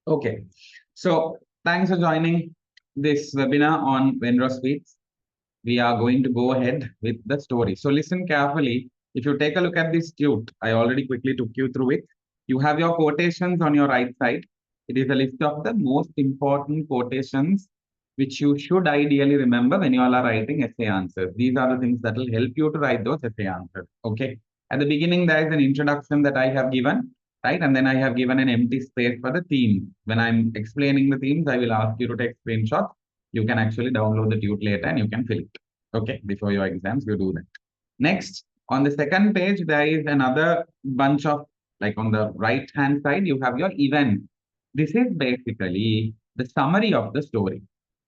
Okay, so thanks for joining this webinar on Venro Speaks. We are going to go ahead with the story. So listen carefully. If you take a look at this tute, I already quickly took you through it. You have your quotations on your right side. It is a list of the most important quotations which you should ideally remember when you all are writing essay answers. These are the things that will help you to write those essay answers. Okay. At the beginning, there is an introduction that I have given, right? And then I have given an empty space for the theme. When I'm explaining the themes, I will ask you to take screenshots. You can actually download the tute later and you can fill it. Okay, before your exams, you do that. Next, on the second page, there is another bunch of, like on the right hand side, you have your event. This is basically the summary of the story.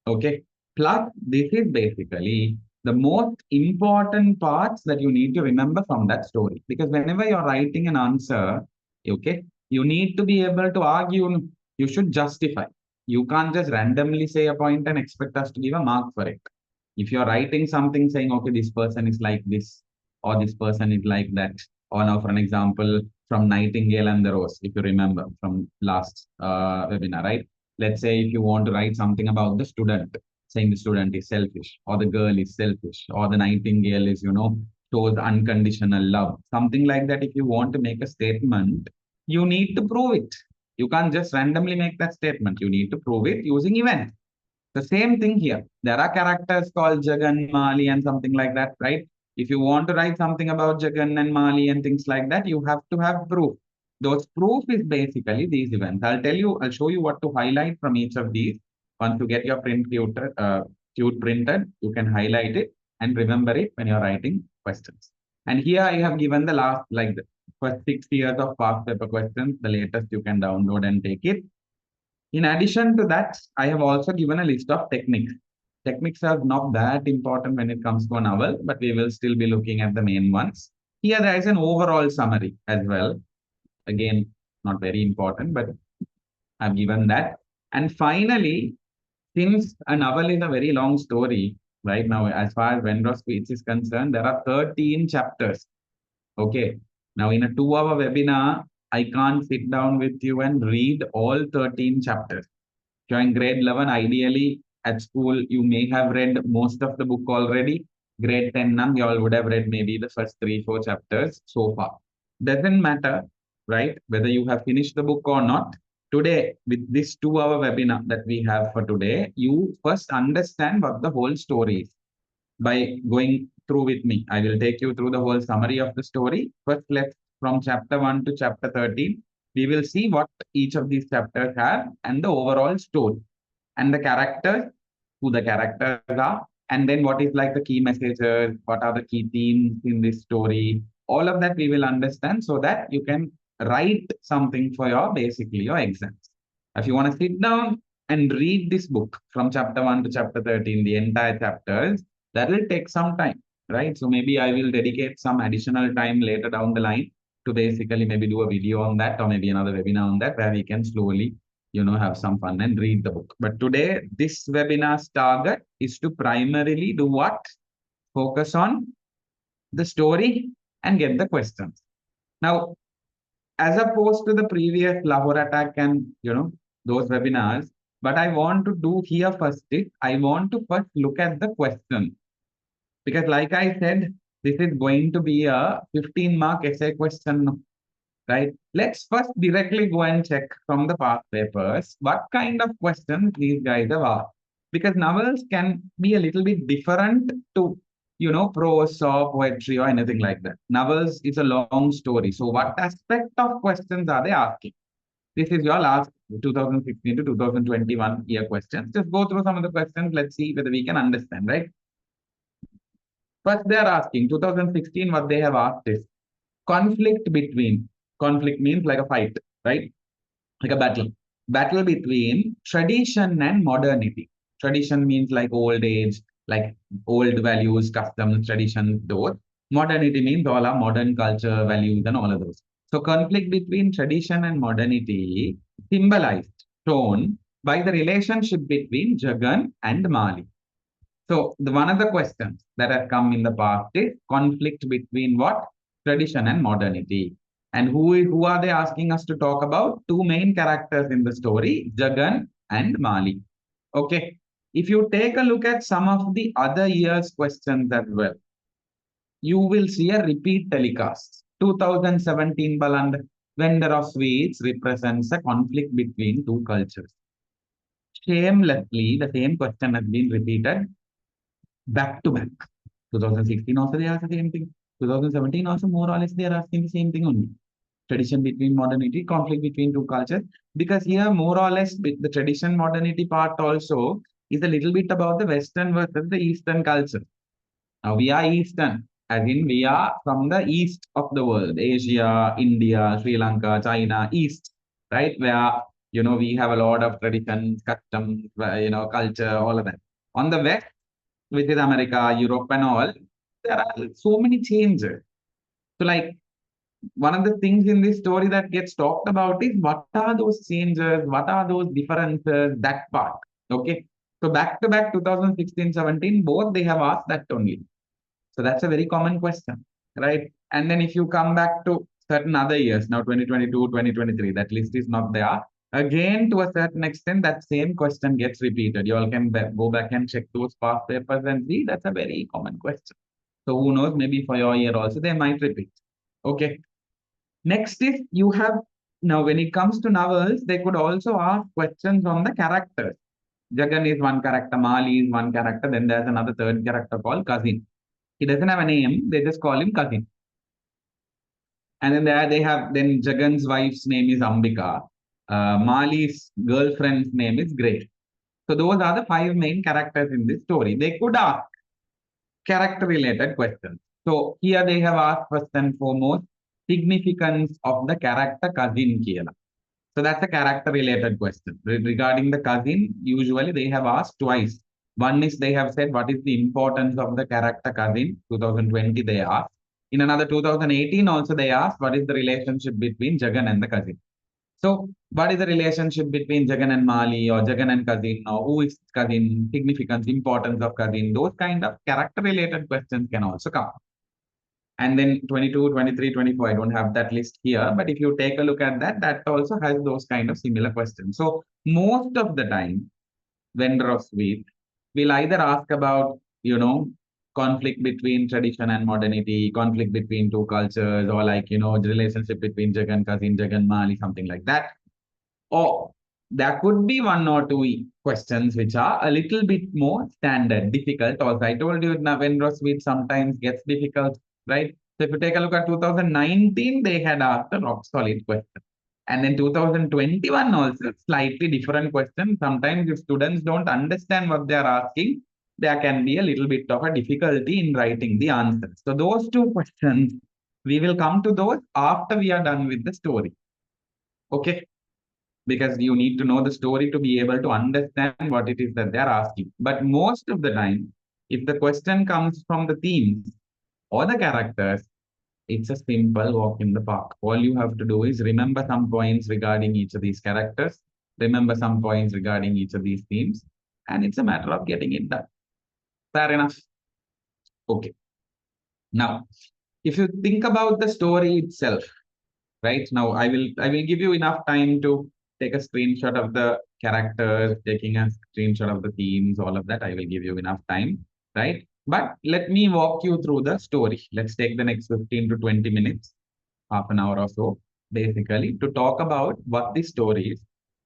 Okay, plus this is basically the most important parts that you need to remember from that story. Because whenever you're writing an answer, okay, you need to be able to argue, you should justify. You can't just randomly say a point and expect us to give a mark for it. If you're writing something saying, okay, this person is like this, or this person is like that, or now, for an example, from Nightingale and the Rose, if you remember from last webinar, right? Let's say if you want to write something about the student, saying the student is selfish, or the girl is selfish, or the nightingale is, shows unconditional love, something like that. If you want to make a statement, you need to prove it. You can't just randomly make that statement. You need to prove it using events. The same thing here. There are characters called Jagan, Mali, and something like that, right? If you want to write something about Jagan and Mali and things like that, you have to have proof. Those proof is basically these events. I'll show you what to highlight from each of these. Once you get your tute printed, you can highlight it and remember it when you're writing questions. And here I have given the last, like the first 6 years of past paper questions. The latest you can download and take it. In addition to that, I have also given a list of techniques. Techniques are not that important when it comes to a novel, but we will still be looking at the main ones. Here there is an overall summary as well. Again, not very important, but I've given that. And finally, since a novel is a very long story, right now, as far as Venro's speech is concerned, there are 13 chapters. Okay. Now, in a 2-hour webinar, I can't sit down with you and read all 13 chapters. If you're in grade 11, ideally at school, you may have read most of the book already. Grade 10, none, you all would have read maybe the first 3, 4 chapters so far. Doesn't matter, right? Whether you have finished the book or not. Today, with this 2-hour webinar that we have for today, you first understand what the whole story is by going through with me. I will take you through the whole summary of the story. First, let's from chapter 1 to chapter 13. We will see what each of these chapters have and the overall story and the characters, who the characters are, and then what is like the key messages, what are the key themes in this story. All of that we will understand so that you can write something for your basically your exams. If you want to sit down and read this book from chapter 1 to chapter 13, the entire chapters, that will take some time, right? So maybe I will dedicate some additional time later down the line to basically maybe do a video on that or maybe another webinar on that where we can slowly, have some fun and read the book. But today, this webinar's target is to primarily do what? Focus on the story and get the questions. Now, as opposed to the previous Lahore attack and, those webinars, but I want to do here first is I want to first look at the question. Because like I said, this is going to be a 15-mark essay question, right? Let's first directly go and check from the past papers what kind of questions these guys have asked. Because novels can be a little bit different to, prose or poetry or anything like that. Novels is a long story. So what aspect of questions are they asking? This is your last 2016 to 2021 year questions. Just go through some of the questions. Let's see whether we can understand, right? First, they are asking 2016, what they have asked is conflict between, conflict means like a fight, right? Like a battle. Battle between tradition and modernity. Tradition means like old age, like old values, customs, traditions, those. Modernity means all our modern culture, values, and all of those. So conflict between tradition and modernity symbolized, shown by the relationship between Jagan and Mali. So one of the questions that have come in the past is conflict between what? Tradition and modernity. And who are they asking us to talk about? Two main characters in the story, Jagan and Mali. Okay. If you take a look at some of the other years' questions as well, you will see a repeat telecast. 2017 Baland vendor of sweets represents a conflict between two cultures. Shamelessly, the same question has been repeated back to back. 2016 also they asked the same thing. 2017 also more or less they are asking the same thing only. Tradition between modernity, conflict between two cultures. Because here more or less the tradition modernity part also is a little bit about the Western versus the Eastern culture. Now we are Eastern, as in we are from the east of the world, Asia, India, Sri Lanka, China, East, right? Where we have a lot of traditions, customs, culture, all of that. On the West, which is America, Europe, and all, there are so many changes. So, like one of the things in this story that gets talked about is what are those changes, what are those differences, that part. Okay. So back to back 2016, 17, both they have asked that only. So that's a very common question, right? And then if you come back to certain other years, now 2022, 2023, that list is not there. Again, to a certain extent, that same question gets repeated. You all can go back and check those past papers and see that's a very common question. So who knows, maybe for your year also, they might repeat. Okay. Next is you have, now when it comes to novels, they could also ask questions on the characters. Jagan is one character, Mali is one character, then there's another third character called Cousin. He doesn't have a name, they just call him Cousin. And then there they have, then Jagan's wife's name is Ambika. Mali's girlfriend's name is Grace. So those are the five main characters in this story. They could ask character related questions. So here they have asked first and foremost significance of the character Cousin Kiela. So that's a character related question. Regarding the cousin, usually they have asked twice. One is they have said what is the importance of the character cousin. 2020 they asked. In another 2018 also they asked what is the relationship between Jagan and the cousin. So what is the relationship between Jagan and Mali or Jagan and cousin or who is cousin, significance, importance of cousin. Those kind of character related questions can also come. And then 22, 23, 24, I don't have that list here. But if you take a look at that, that also has those kind of similar questions. So most of the time, vendor of sweet will either ask about, conflict between tradition and modernity, conflict between two cultures, or like, the relationship between Jagan, cousin, Jagan, Mali, something like that. Or there could be one or two questions which are a little bit more standard, difficult. Also, I told you now vendor sweet sometimes gets difficult, right? So if you take a look at 2019, they had asked a rock solid question. And then 2021 also slightly different question. Sometimes if students don't understand what they are asking, there can be a little bit of a difficulty in writing the answers. So those two questions, we will come to those after we are done with the story. Okay, because you need to know the story to be able to understand what it is that they're asking. But most of the time, if the question comes from the themes or the characters, it's a simple walk in the park. All you have to do is remember some points regarding each of these characters, remember some points regarding each of these themes, and it's a matter of getting it done. Fair enough. Okay. Now, if you think about the story itself, right now I will give you enough time to take a screenshot of the characters, taking a screenshot of the themes, all of that. I will give you enough time, right? But let me walk you through the story. Let's take the next 15 to 20 minutes, half an hour or so, basically to talk about what the story is.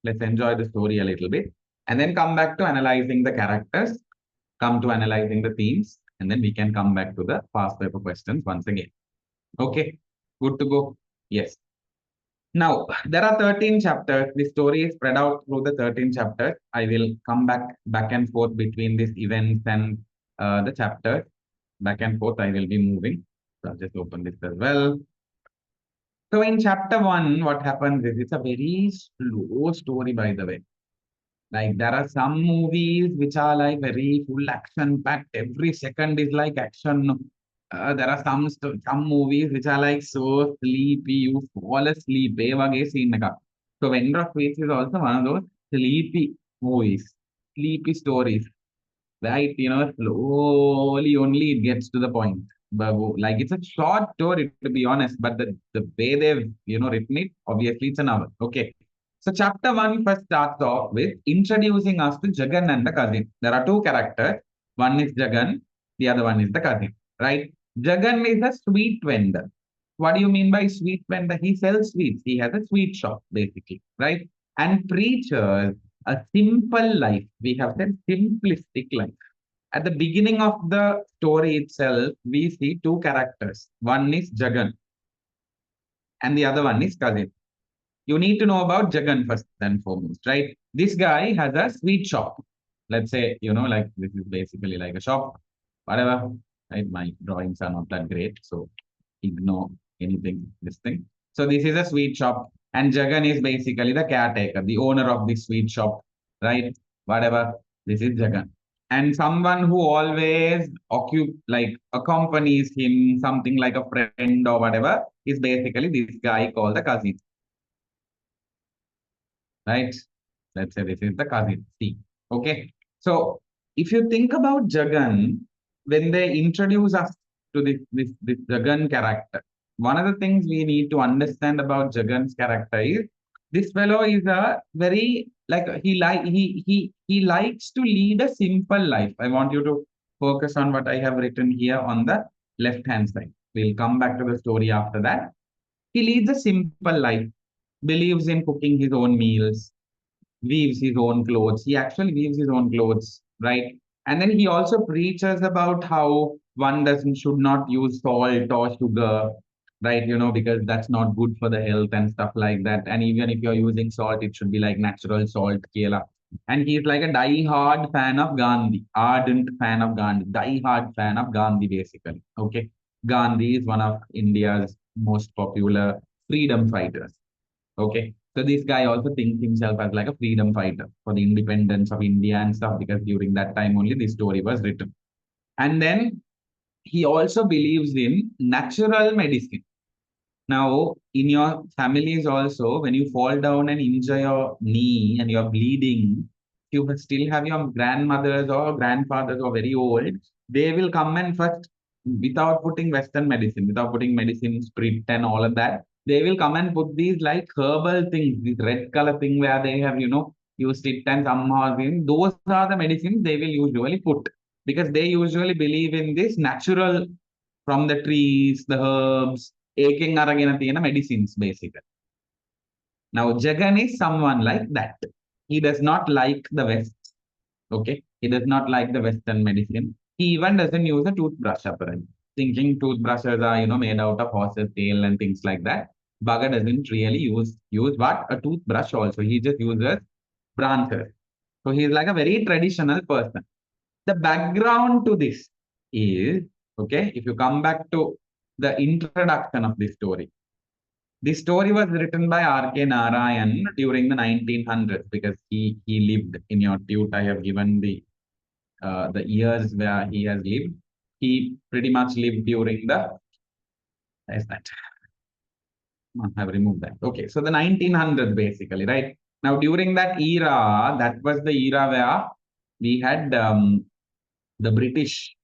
Let's enjoy the story a little bit and then come back to analyzing the characters, come to analyzing the themes, and then we can come back to the past paper questions once again. Okay, good to go. Yes. Now, there are 13 chapters. The story is spread out through the 13 chapters. I will come back and forth between these events and the chapters. Back and forth, I will be moving. So I'll just open this as well. So in chapter 1, what happens is it's a very slow story, by the way. Like there are some movies which are like very full action packed. Every second is like action. There are some movies which are like so sleepy, you fall asleep. So Vendor of Fates is also one of those sleepy movies, sleepy stories, right? Slowly only it gets to the point. Like it's a short story to be honest, but the way they've written it, obviously it's a novel. Okay. So chapter one first starts off with introducing us to Jagan and the cousin. There are two characters. One is Jagan, the other one is the cousin. Right? Jagan is a sweet vendor. What do you mean by sweet vendor? He sells sweets. He has a sweet shop, basically. Right? And preachers a simple life. We have said simplistic life. At the beginning of the story itself, we see two characters. One is Jagan and the other one is Cousin. You need to know about Jagan first and foremost, right? This guy has a sweet shop. Let's say, like this is basically like a shop, whatever. Right? My drawings are not that great, so ignore anything, this thing. So this is a sweet shop, and Jagan is basically the caretaker, the owner of this sweet shop, right? Whatever. This is Jagan. And someone who always like accompanies him, something like a friend or whatever, is basically this guy called the cousin, right? Let's say this is the cousin C. Okay. So if you think about Jagan, when they introduce us to this Jagan character, one of the things we need to understand about Jagan's character is this fellow is a very like he likes to lead a simple life. I want you to focus on what I have written here on the left hand side. We'll come back to the story after that. He leads a simple life, believes in cooking his own meals, weaves his own clothes. He actually weaves his own clothes, right? And then he also preaches about how one doesn't should not use salt or sugar, right? Because that's not good for the health and stuff like that. And even if you're using salt, it should be like natural salt, Kela. And he's like a die-hard fan of Gandhi, ardent fan of Gandhi, die-hard fan of Gandhi, basically. Okay. Gandhi is one of India's most popular freedom fighters. Okay. So this guy also thinks himself as like a freedom fighter for the independence of India and stuff, because during that time only this story was written. And then he also believes in natural medicine. Now, in your families also, when you fall down and injure your knee and you're bleeding, you will still have your grandmothers or grandfathers who are very old, they will come and first, without putting Western medicine, without putting medicine, spirit and all of that, they will come and put these like herbal things, this red color thing where they have, used it and somehow, those are the medicines they will usually put, because they usually believe in this natural from the trees, the herbs, aching aragina medicines, basically. Now, Jagan is someone like that. He does not like the West. Okay. He does not like the Western medicine. He even doesn't use a toothbrush, apparently. Thinking toothbrushes are, made out of horse's tail and things like that. Bugger doesn't really use what? A toothbrush also. He just uses branches. So he's like a very traditional person. The background to this is, okay, if you come back to the introduction of this story, this story was written by R.K. Narayan during the 1900s, because he lived in your tute. I have given the years where he has lived. He pretty much lived during the, is that? I have removed that. Okay, so the 1900s basically, right? Now during that era, that was the era where we had the British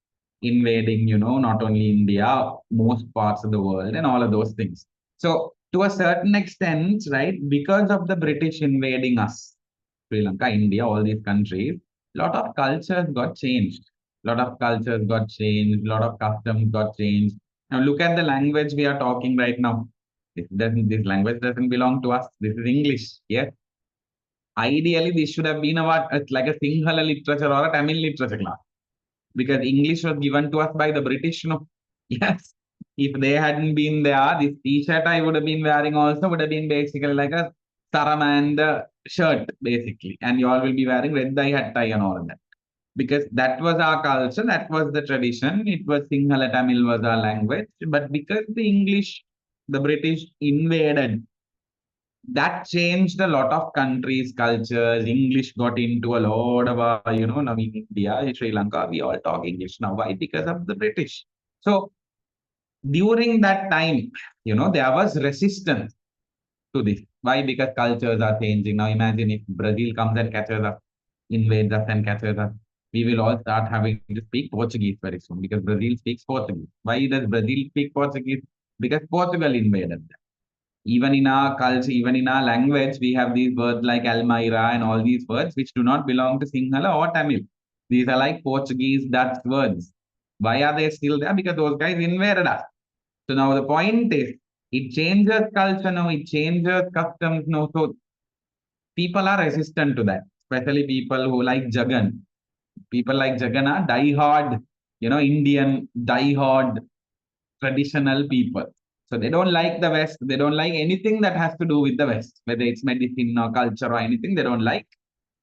invading, not only India, most parts of the world and all of those things. So to a certain extent, right, because of the British invading us, Sri Lanka, India, all these countries, a lot of cultures got changed. A lot of cultures got changed, a lot of customs got changed. Now look at the language we are talking right now. This language doesn't belong to us. This is English. Yes. Ideally, this should have been a what, like a Sinhala literature or a Tamil literature class, because English was given to us by the British. No, yes. If they hadn't been there, this T-shirt I would have been wearing also would have been basically like a saram and shirt, basically, and you all will be wearing red dye hat tie and all of that, because that was our culture, that was the tradition. It was Sinhala Tamil was our language, but because the English, the British invaded, that changed a lot of countries, cultures. English got into a lot of, now in India, Sri Lanka, we all talk English now. Why? Because of the British. So during that time, there was resistance to this. Why? Because cultures are changing. Now imagine if Brazil comes and catches us, invades us and catches us. we will all start having to speak Portuguese very soon because Brazil speaks Portuguese. Why does Brazil speak Portuguese? Because Portugal invaded them. Even in our culture, even in our language, we have these words like Almira and all these words which do not belong to Sinhala or Tamil. These are like Portuguese, Dutch words. Why are they still there? Because those guys invaded us. So now the point is, it changes culture now, it changes customs now. So people are resistant to that, especially people who like Jagan. People like Jagan are die-hard, Indian die-hard traditional people. So they don't like the West. They don't like anything that has to do with the West, whether it's medicine or culture or anything. They don't like.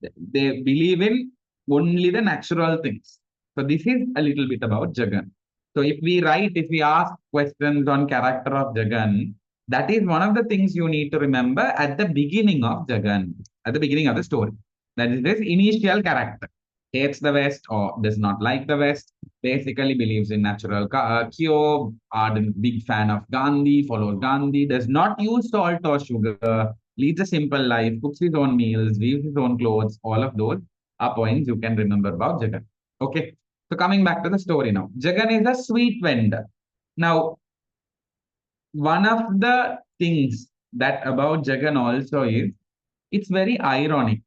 They believe in only the natural things. So this is a little bit about Jagan. So if we ask questions on character of Jagan, that is one of the things you need to remember at the beginning of Jagan, at the beginning of the story. That is this initial character. Hates the West or does not like the West, basically believes in natural cure, ardent big fan of Gandhi, follows Gandhi, does not use salt or sugar, leads a simple life, cooks his own meals, weaves his own clothes. All of those are points you can remember about Jagan. Okay. So coming back to the story now. Jagan is a sweet vendor. Now, one of the things that about Jagan also is it's very ironic.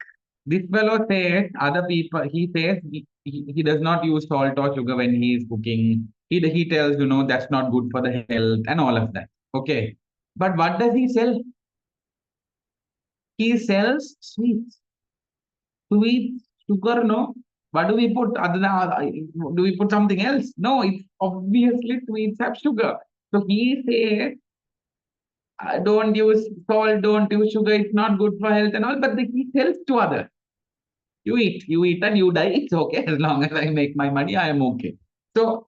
This fellow says other people, he says he does not use salt or sugar when he is cooking. He tells, that's not good for the health and all of that. Okay. But what does he sell? He sells sweets. Sweets, sugar, no. What do we put? Do we put something else? No, it's obviously sweets have sugar. So he says, don't use salt, don't use sugar, it's not good for health and all, but he sells to others. You eat and you die, it's okay. As long as I make my money, I am okay. So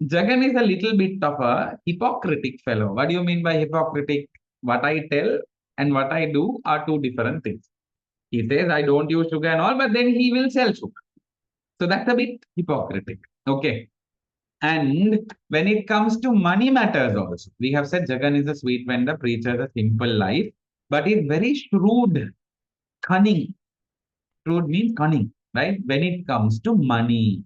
Jagan is a little bit of a hypocritic fellow. What do you mean by hypocritic? What I tell and what I do are two different things. He says, I don't use sugar and all, but then he will sell sugar. So that's a bit hypocritic. Okay. And when it comes to money matters also, we have said Jagan is a sweet vendor, preaches a simple life, but he's very shrewd, cunning. Shrewd means cunning, right? When it comes to money.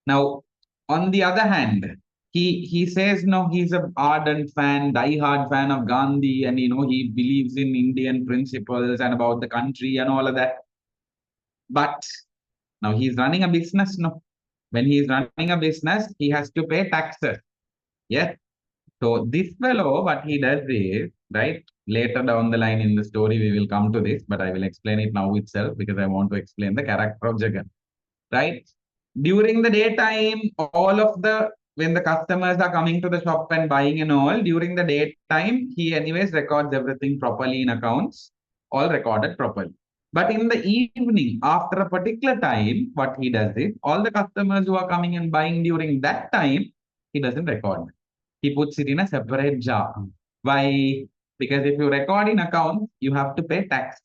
Now, on the other hand, he says no, he's an ardent fan, die-hard fan of Gandhi, and he believes in Indian principles and about the country and all of that. But now he's running a business. No, when he's running a business, he has to pay taxes. Yes. So this fellow, what he does is, right, later down the line in the story, we will come to this, but I will explain it now itself because I want to explain the character of Jagan, right? During the daytime, when the customers are coming to the shop and buying and all, during the daytime, he anyways records everything properly in accounts, all recorded properly. But in the evening, after a particular time, what he does is, all the customers who are coming and buying during that time, he doesn't record. He puts it in a separate jar. Why? Because if you record in accounts, you have to pay tax.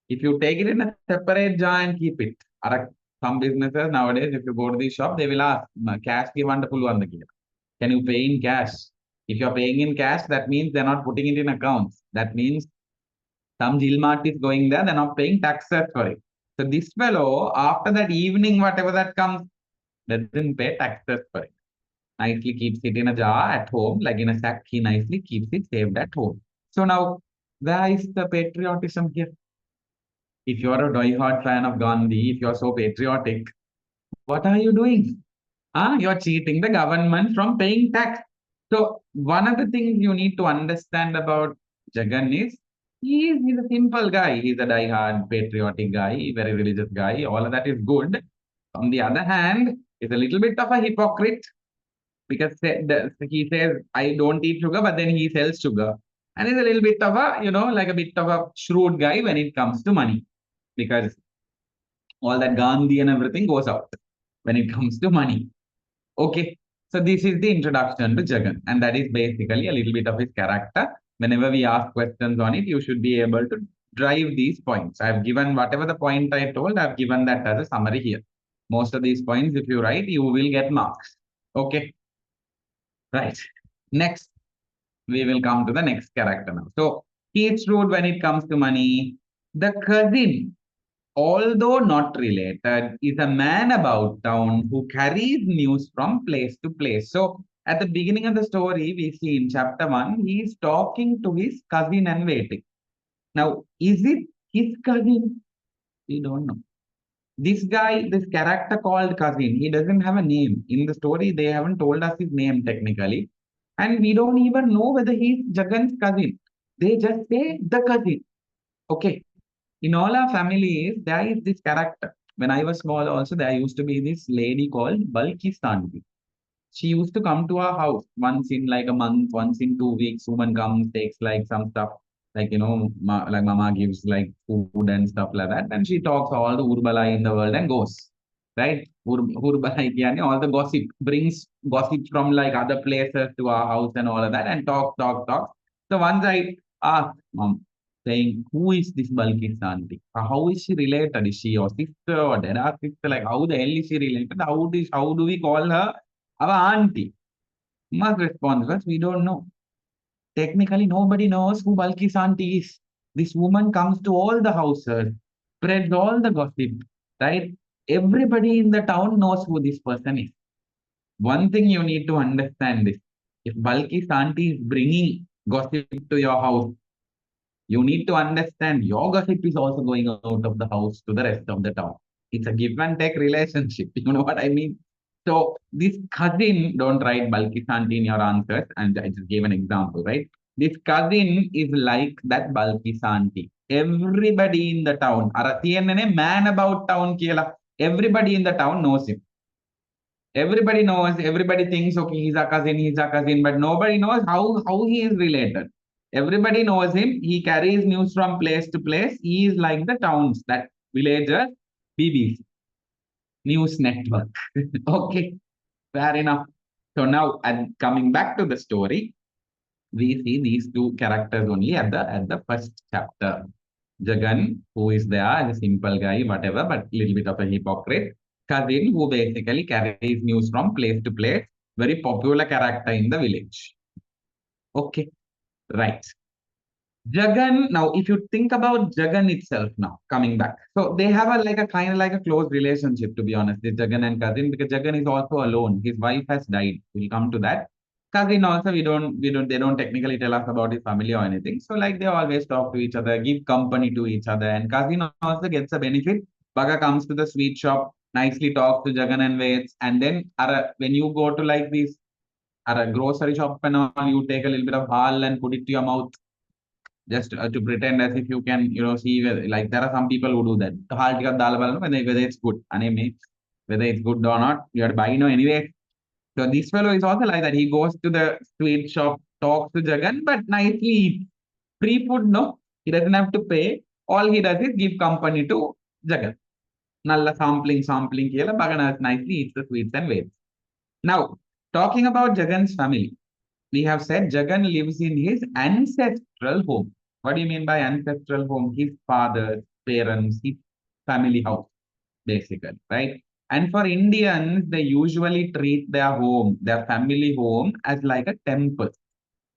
If you take it in a separate jar and keep it, some businesses nowadays, if you go to the shop, they will ask, cash wonderful one. Can you pay in cash? If you're paying in cash, that means they're not putting it in accounts. That means some Gilmart is going there, they're not paying taxes for it. So this fellow, after that evening, whatever that comes, doesn't pay taxes for it. Nicely keeps it in a jar at home, like in a sack, he nicely keeps it saved at home. So now, where is the patriotism here? If you're a die-hard fan of Gandhi, if you're so patriotic, what are you doing? You're cheating the government from paying tax. So one of the things you need to understand about Jagan is he's a simple guy. He's a die-hard patriotic guy, very religious guy. All of that is good. On the other hand, he's a little bit of a hypocrite because he says, I don't eat sugar, but then he sells sugar. And he's a little bit of a, like a bit of a shrewd guy when it comes to money because all that Gandhi and everything goes out when it comes to money. Okay. So this is the introduction to Jagan. And that is basically a little bit of his character. Whenever we ask questions on it, you should be able to drive these points. I've given whatever the point I told, I've given that as a summary here. Most of these points, if you write, you will get marks. Okay. Right. Next, we will come to the next character now. So he is shrewd when it comes to money. The cousin although not related, is a man about town who carries news from place to place. So at the beginning of the story, we see in chapter 1, he is talking to his cousin and waiting. Now, is it his cousin? We don't know. This guy, this character called cousin, he doesn't have a name. In the story, they haven't told us his name technically. And we don't even know whether he's Jagan's cousin. They just say the cousin. Okay. In all our families, there is this character. When I was small, also, there used to be this lady called Balkistanti. She used to come to our house once in like a month, once in 2 weeks. Woman comes, takes like some stuff, like like mama gives like food and stuff like that, and she talks all the urbalai in the world and goes. Right? Urbalai yani all the gossip, brings gossip from like other places to our house and all of that, and talk. So once I asked mom, saying, who is this Balkis How is she related? Is she your sister or Dada's sister? Like, how the hell is she related? How do we call her our auntie? Must respond because we don't know. Technically, nobody knows who Balki's auntie is. This woman comes to all the houses, spreads all the gossip, right? Everybody in the town knows who this person is. One thing you need to understand is if Balki's auntie is bringing gossip to your house, you need to understand your gossip is also going out of the house to the rest of the town. It's a give and take relationship. You know what I mean? So this cousin, don't write Balki Santi in your answers. And I just gave an example, right? This cousin is like that Balki Santi. Everybody in the town, Aratiyanane man about town kiela. Everybody in the town knows him. Everybody knows, everybody thinks, okay, he's a cousin, but nobody knows how he is related. Everybody knows him. He carries news from place to place. He is like the towns, that villager, BBC, news network. Okay, fair enough. So now, and coming back to the story, we see these two characters only at the first chapter. Jagan, who is there as a simple guy, whatever, but little bit of a hypocrite. Cousin, who basically carries news from place to place, very popular character in the village. Okay, right. Jagan, now if you think about Jagan itself now, coming back. So they have a like a kind of like a close relationship, to be honest, with Jagan and cousin, because Jagan is also alone. His wife has died. We'll come to that. Cousin also, they don't technically tell us about his family or anything. So like they always talk to each other, give company to each other, and cousin also gets a benefit. Baga comes to the sweet shop, nicely talks to Jagan and waits, and then when you go to like this at a grocery shop and all, you take a little bit of hal and put it to your mouth just to pretend as if you can, see like there are some people who do that. The hal tikka dal bal, whether it's good, whether it's good or not, you have to buy, anyway. So this fellow is also like that. He goes to the sweet shop, talks to Jagan, but nicely eats. Free food, no. He doesn't have to pay. All he does is give company to Jagan. Nalla sampling kiyala, Bagana nicely eats the sweets and waits. Now, talking about Jagan's family, we have said Jagan lives in his ancestral home. What do you mean by ancestral home? His father's parents, his family house, basically, right? And for Indians, they usually treat their home, their family home, as like a temple.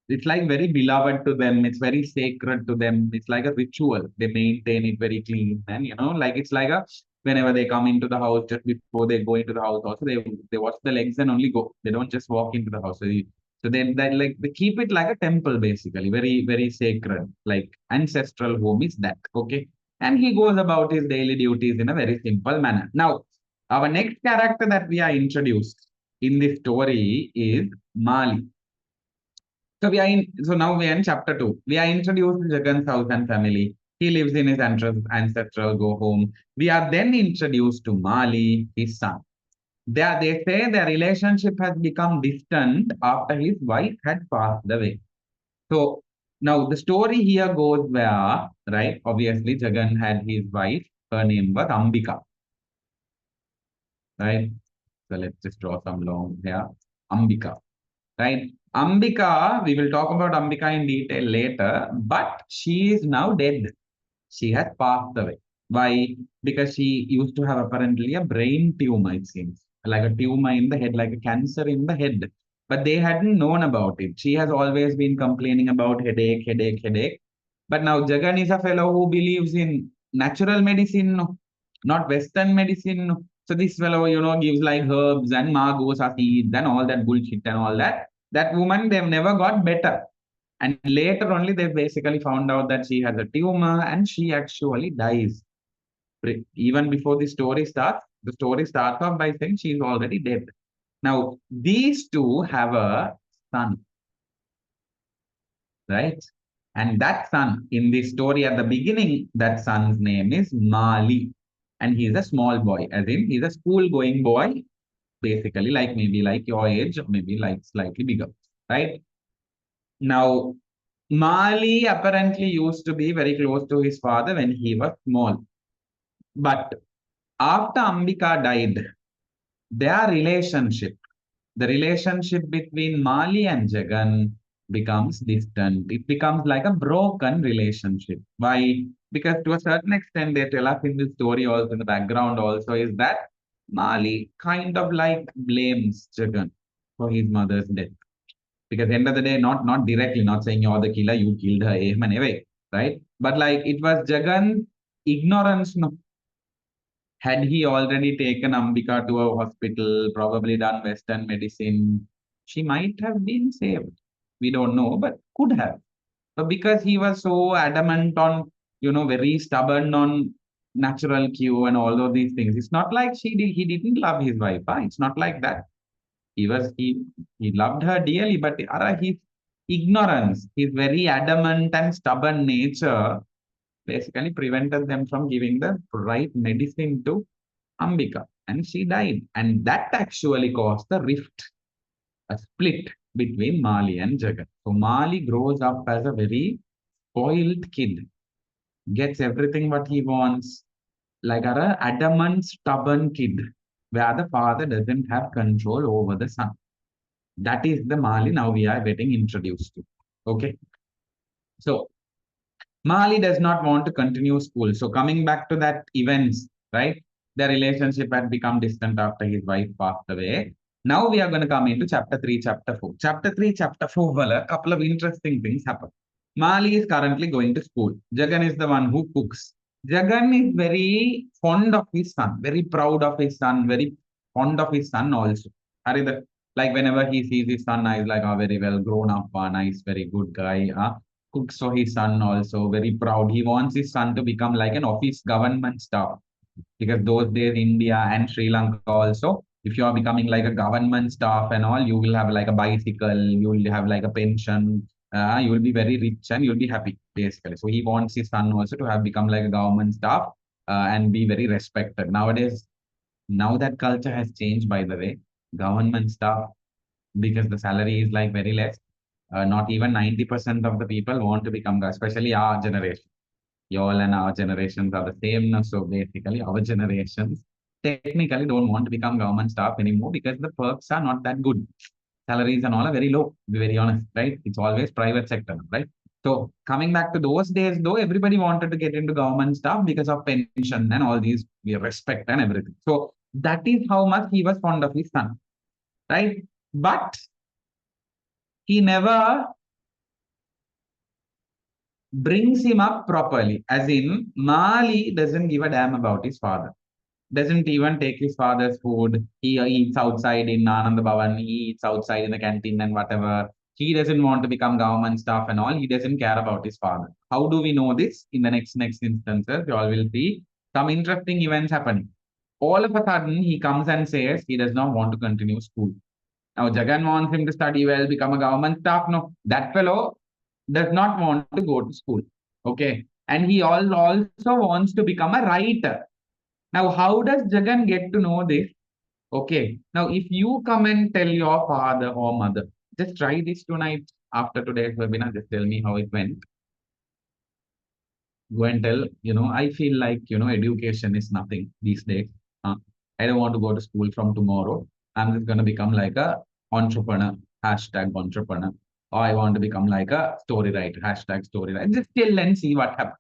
It's like very beloved to them. It's very sacred to them. It's like a ritual. They maintain it very clean. And, like it's like a, whenever they come into the house, just before they go into the house, also they wash the legs and only go. They don't just walk into the house. So they like, they keep it like a temple, basically, very, very sacred, like ancestral home is that. Okay. And he goes about his daily duties in a very simple manner. Now, our next character that we are introduced in this story is Mali. So now we are in chapter 2. We are introduced to Jagan's house and family. He lives in his ancestral go home. We are then introduced to Mali, his son. They say their relationship has become distant after his wife had passed away. So now the story here goes where, right? Obviously, Jagan had his wife. Her name was Ambika, right? So let's just draw some lines here. Ambika, right? Ambika, we will talk about Ambika in detail later, but she is now dead. She has passed away. Why? Because she used to have apparently a brain tumor, it seems, like a tumor in the head, like a cancer in the head. But they hadn't known about it. She has always been complaining about headache. But now Jagan is a fellow who believes in natural medicine. No? not Western medicine. So this fellow, gives like herbs and magos or seeds and all that bullshit and all that. That woman, they've never got better. And later only they basically found out that she has a tumor and she actually dies. Even before the story starts off by saying she's already dead. Now, these two have a son, right? And that son, in the story at the beginning, that son's name is Mali. And he's a small boy, as in he's a school going boy, basically, like maybe like your age, or maybe like slightly bigger, right? Now, Mali apparently used to be very close to his father when he was small. But after Ambika died, their relationship, the relationship between Mali and Jagan becomes distant. It becomes like a broken relationship. Why? Because to a certain extent, they tell us in the story also, in the background also, is that Mali kind of like blames Jagan for his mother's death. Because end of the day, not directly, not saying you're the killer, you killed her, aim and away, right? But like it was Jagan's ignorance, no, had he already taken Ambika to a hospital, probably done Western medicine, she might have been saved. We don't know, but could have. But because he was so adamant on, very stubborn on natural cure and all of these things, it's not like he didn't love his wife. Huh? It's not like that. He loved her dearly, but his ignorance, his very adamant and stubborn nature basically prevented them from giving the right medicine to Ambika, and she died. And that actually caused the rift, a split between Mali and Jagat. So Mali grows up as a very spoiled kid, gets everything what he wants, like a adamant, stubborn kid, where the father doesn't have control over the son. That is the Mali now we are getting introduced to. Okay. So Mali does not want to continue school. So coming back to that events, right? The relationship had become distant after his wife passed away. Now we are going to come into chapter 3, chapter 4. Chapter 3, chapter 4, well, a couple of interesting things happen. Mali is currently going to school. Jagan is the one who cooks. Jagan is very fond of his son, very proud of his son, very fond of his son also. Like whenever he sees his son, he's like, oh, very well grown up, nice, very good guy. Cooks for his son also, very proud. He wants his son to become like an office government staff. Because those days, India and Sri Lanka also, if you are becoming like a government staff and all, you will have like a bicycle, you will have like a pension, you will be very rich and you'll be happy, basically. So he wants his son also to have become like a government staff and be very respected. Nowadays, now that culture has changed, by the way, government staff, because the salary is like very less. Not even 90% of the people want to become, especially our generation. Y'all and our generations are the same. Now. So basically, our generations technically don't want to become government staff anymore because the perks are not that good. Salaries and all are very low, to be very honest, right? It's always private sector, right? So coming back to those days, though, everybody wanted to get into government staff because of pension and all these respect and everything. So that is how much he was fond of his son, right? But he never brings him up properly. As in, Mali doesn't give a damn about his father. Doesn't even take his father's food. He eats outside in Anand Bhavan. He eats outside in the canteen and whatever. He doesn't want to become government staff and all. He doesn't care about his father. How do we know this? In the next instances, you all will see some interesting events happening. All of a sudden, he comes and says he does not want to continue school. Now, Jagan wants him to study well, become a government staff. No, that fellow does not want to go to school. Okay. And he also wants to become a writer. Now, how does Jagan get to know this? Okay. Now, if you come and tell your father or mother, just try this tonight after today's webinar, just tell me how it went. Go and tell, I feel like, education is nothing these days. I don't want to go to school from tomorrow. I'm just going to become like a entrepreneur, hashtag entrepreneur. Or I want to become like a story writer, hashtag story writer. Just chill and see what happens.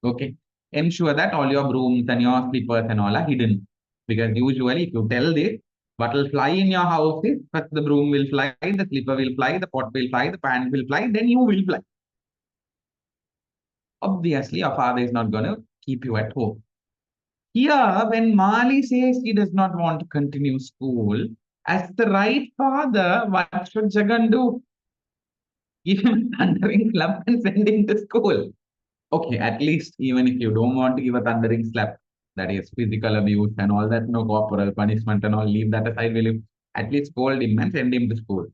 Okay. Ensure that all your brooms and your slippers and all are hidden. Because usually if you tell this, what will fly in your house is first the broom will fly, the slipper will fly, the pot will fly, the pan will fly, then you will fly. Obviously, your father is not going to keep you at home. Here, when Mali says he does not want to continue school, as the right father, what should Jagan do? Give him a thundering slap and send him to school. Okay, at least even if you don't want to give a thundering slap, that is physical abuse and all that, no corporal punishment and all, leave that aside, will you at least scold him and send him to school?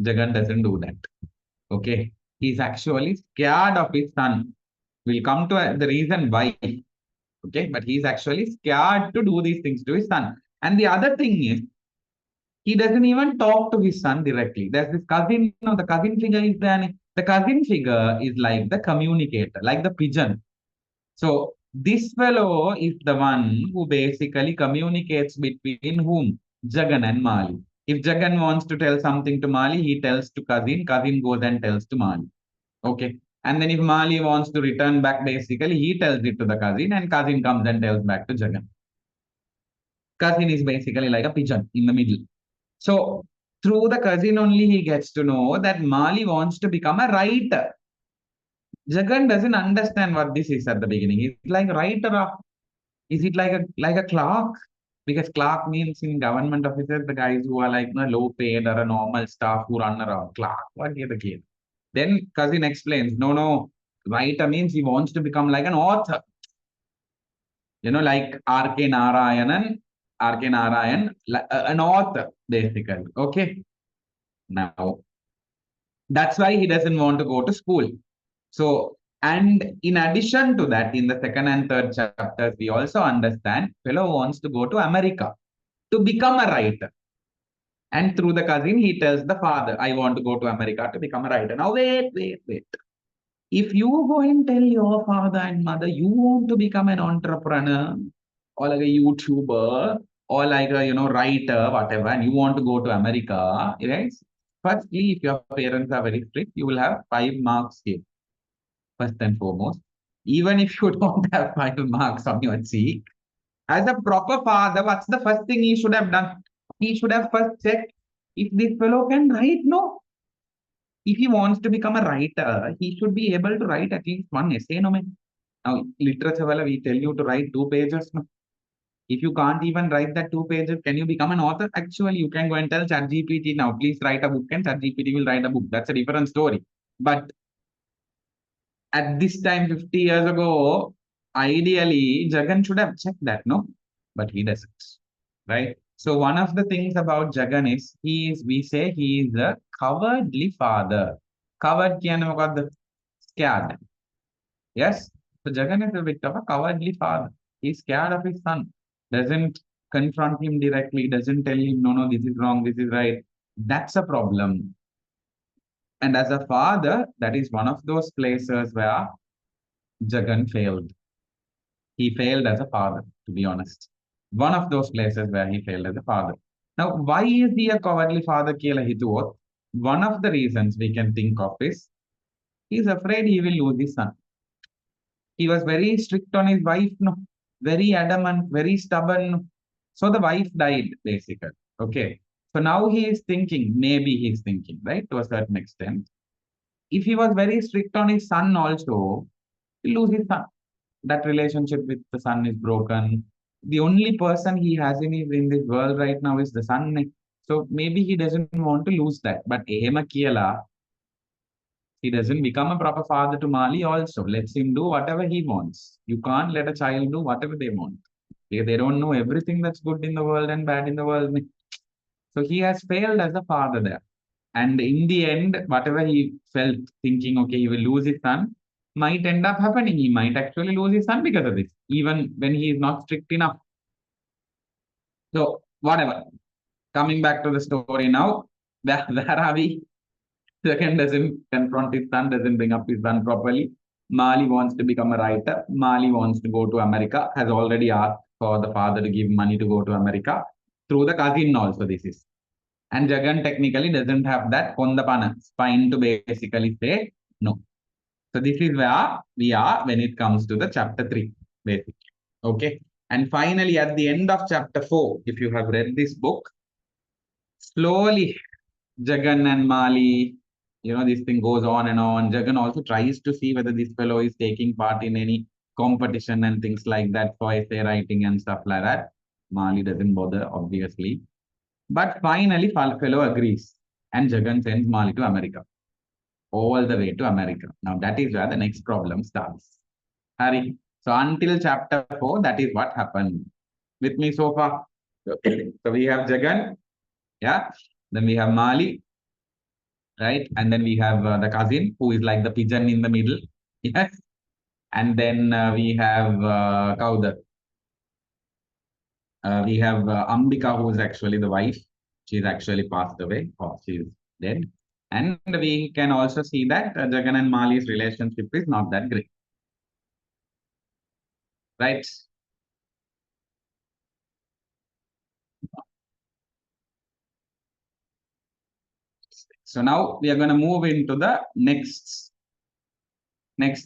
Jagan doesn't do that. Okay, he's actually scared of his son. We'll come to the reason why. Okay, but he's actually scared to do these things to his son. And the other thing is, he doesn't even talk to his son directly. There's this cousin, the cousin figure is there. The cousin figure is like the communicator, like the pigeon. So this fellow is the one who basically communicates between whom? Jagan and Mali. If Jagan wants to tell something to Mali, he tells to cousin, cousin goes and tells to Mali. Okay. And then if Mali wants to return back, basically he tells it to the cousin and cousin comes and tells back to Jagan. Cousin is basically like a pigeon in the middle. So through the cousin only he gets to know that Mali wants to become a writer. Jagan doesn't understand what this is at the beginning. It's like writer of, is it like a clerk? Because clerk means in government offices the guys who are like low paid or a normal staff who run around. Clerk, what is the case? Then cousin explains, no, writer means he wants to become like an author. Like R.K. Narayan, an author, basically. Okay. Now, that's why he doesn't want to go to school. So, and in addition to that, in the second and third chapters, we also understand fellow wants to go to America to become a writer. And through the cousin, he tells the father, I want to go to America to become a writer. Now, wait. If you go and tell your father and mother you want to become an entrepreneur or like a YouTuber or like a writer, whatever, and you want to go to America, right? Firstly, if your parents are very strict, you will have 5 marks here, first and foremost. Even if you don't have 5 marks on your cheek, as a proper father, what's the first thing he should have done? He should have first checked if this fellow can write. No, if he wants to become a writer, he should be able to write at least one essay. No, man. Now, literature, we tell you to write 2 pages. No? If you can't even write that 2 pages, can you become an author? Actually, you can go and tell ChatGPT now, please write a book, and ChatGPT will write a book. That's a different story. But at this time, 50 years ago, ideally, Jagan should have checked that, no? But he doesn't, right? So one of the things about Jagan is we say he is a cowardly father. Coward the scared. Yes. So Jagan is a bit of a cowardly father. He's scared of his son. Doesn't confront him directly, doesn't tell him, no, this is wrong, this is right. That's a problem. And as a father, that is one of those places where Jagan failed. He failed as a father, to be honest. One of those places where he failed as a father. Now, why is he a cowardly father, Kela Hituot? One of the reasons we can think of is he's afraid he will lose his son. He was very strict on his wife, no, very adamant, very stubborn. So the wife died, basically. Okay. So now he is thinking, maybe he's thinking, right, to a certain extent. If he was very strict on his son also, he'll lose his son. That relationship with the son is broken. The only person he has in this world right now is the son. So maybe he doesn't want to lose that. But Ehema Kiela, he doesn't become a proper father to Mali also. Lets him do whatever he wants. You can't let a child do whatever they want. They don't know everything that's good in the world and bad in the world. So he has failed as a father there. And in the end, whatever he felt thinking, okay, he will lose his son, might end up happening. He might actually lose his son because of this, even when he is not strict enough. So, whatever. Coming back to the story now, where are we? Second doesn't confront his son, doesn't bring up his son properly. Mali wants to become a writer. Mali wants to go to America, has already asked for the father to give money to go to America. Through the cousin also, this is. And Jagan technically doesn't have that kondapana spine to basically say no. So this is where we are when it comes to the chapter 3, basically. Okay. And finally, at the end of chapter 4, if you have read this book, slowly Jagan and Mali, this thing goes on and on. Jagan also tries to see whether this fellow is taking part in any competition and things like that for essay writing and stuff like that. Mali doesn't bother, obviously. But finally, fellow agrees. And Jagan sends Mali to America, all the way to America. Now, that is where the next problem starts. Harry. So, until chapter 4, that is what happened with me so far. So, we have Jagan, yeah. Then we have Mali, right? And then we have the cousin who is like the pigeon in the middle. Yes. And then we have Kaudar. We have Ambika, who is actually the wife. She's actually passed away, or she's dead. And we can also see that Jagan and Mali's relationship is not that great. Right? So now we are going to move into the next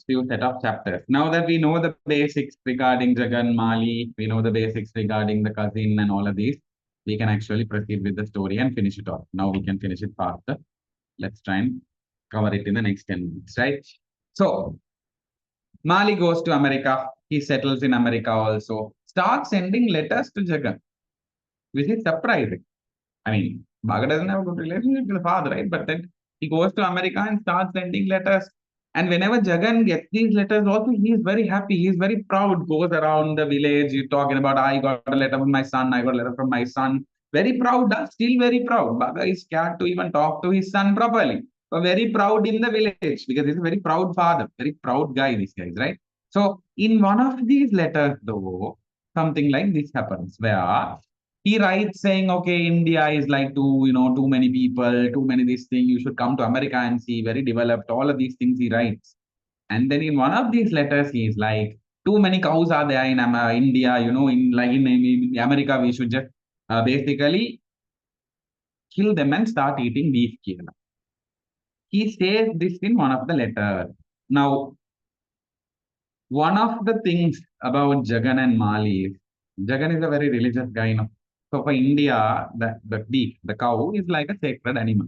few set of chapters. Now that we know the basics regarding Jagan, Mali, we know the basics regarding the cousin and all of these, we can actually proceed with the story and finish it off. Now we can finish it faster. Let's try and cover it in the next 10 minutes, right? So Mali goes to America. He settles in America also. Starts sending letters to Jagan, which is surprising. I mean, Bhagat doesn't have a good relationship with the father, right? But then he goes to America and starts sending letters. And whenever Jagan gets these letters, also he is very happy. He is very proud. Goes around the village, you talking about, I got a letter from my son. I got a letter from my son. Very proud, still very proud. Bhagat is scared to even talk to his son properly. But very proud in the village because he's a very proud father, very proud guy. This guy is right. So in one of these letters, though, something like this happens where he writes saying, okay, India is like too many people, too many this thing. You should come to America and see, very developed. All of these things he writes. And then in one of these letters, he is like, too many cows are there in India, in America, we should just basically kill them and start eating beef here. He says this in one of the letters. Now, one of the things about Jagan and Mali is Jagan is a very religious guy. So for India, the beef, the cow is like a sacred animal.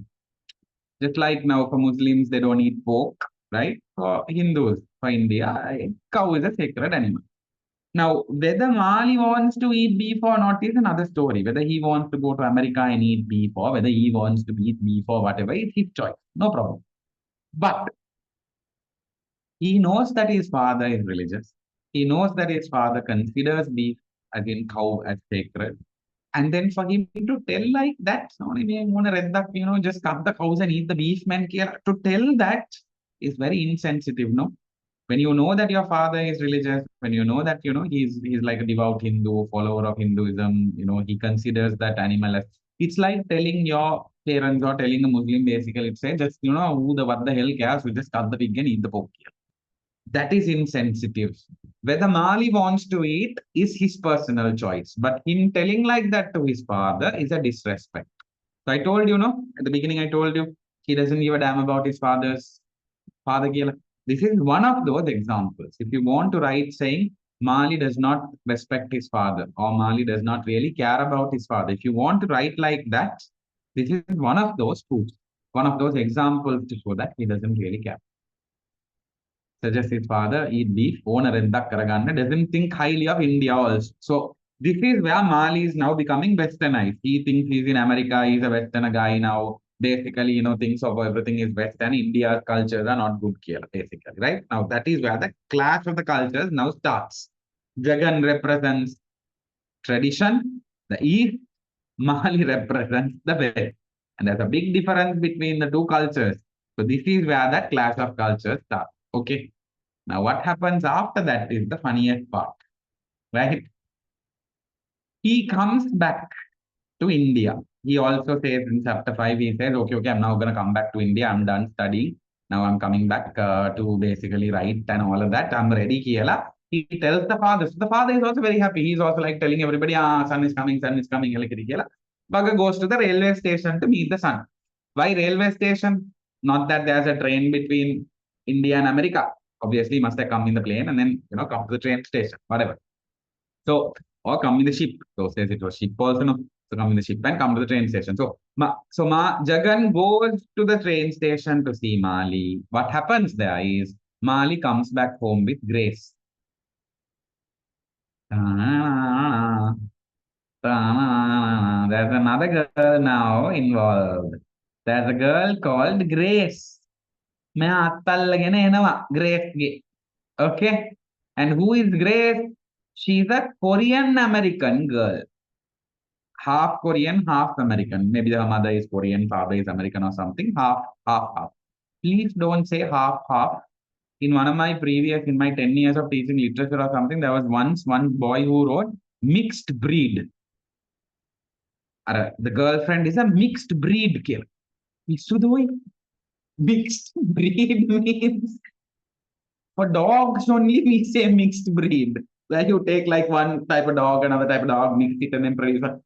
Just like now for Muslims, they don't eat pork, right? For Hindus, for India, a cow is a sacred animal. Now, whether Mali wants to eat beef or not is another story. Whether he wants to go to America and eat beef or whether he wants to eat beef or whatever, it's his choice. No problem. But he knows that his father is religious. He knows that his father considers beef, as in cow, as sacred. And then for him to tell like that, just cut the cows and eat the beef, man, to tell that is very insensitive, no? When you know that your father is religious, when you know that, he's like a devout Hindu, follower of Hinduism, he considers that animal as, it's like telling your parents or telling a Muslim basically, it's say, just, what the hell cares, we just cut the pig and eat the pork. That is insensitive. Whether Mali wants to eat is his personal choice, but him telling like that to his father is a disrespect. So I told you, no, at the beginning I told you he doesn't give a damn about his father's father. This is one of those examples. If you want to write saying Mali does not respect his father or Mali does not really care about his father, if you want to write like that, this is one of those proofs, one of those examples to show that he doesn't really care. Suggests his father eat beef, own a rendak karaganna, doesn't think highly of India also. So this is where Mali is now becoming westernized. He thinks he's in America, he's a Western guy now. Basically, thinks of everything is Western. India's cultures are not good here, basically, right? Now that is where the clash of the cultures now starts. Jagan represents tradition, the East, Mali represents the West. And there's a big difference between the two cultures. So this is where the clash of cultures starts. Okay. Now, what happens after that is the funniest part, right? He comes back to India. He also says in chapter 5, he says, okay, I'm now going to come back to India. I'm done studying. Now I'm coming back to basically write and all of that. I'm ready, Kiela. He tells the father. So the father is also very happy. He's also like telling everybody, son is coming, son is coming. Baga goes to the railway station to meet the son. Why railway station? Not that there's a train between India and America. Obviously, must have come in the plane and then, come to the train station, whatever. So, or come in the ship. Those days it was ship also, no? So come in the ship and come to the train station. So, Jagan goes to the train station to see Mali. What happens there is Mali comes back home with Grace. Ta-na-na-na-na. Ta-na-na-na-na. There's another girl now involved. There's a girl called Grace. मैं आता लगे ना एनवा Grace ಗೆ. Okay. And who is Grace? She's a Korean American girl. Half Korean, half American. Maybe her mother is Korean, father is American or something. Half, half, half. Please don't say half, half. In one of my previous, in my 10 years of teaching literature or something, there was once one boy who wrote mixed breed. The girlfriend is a mixed breed kid. Mixed breed means for dogs only we say mixed breed. Where you take like one type of dog, another type of dog, mix it and then produce one.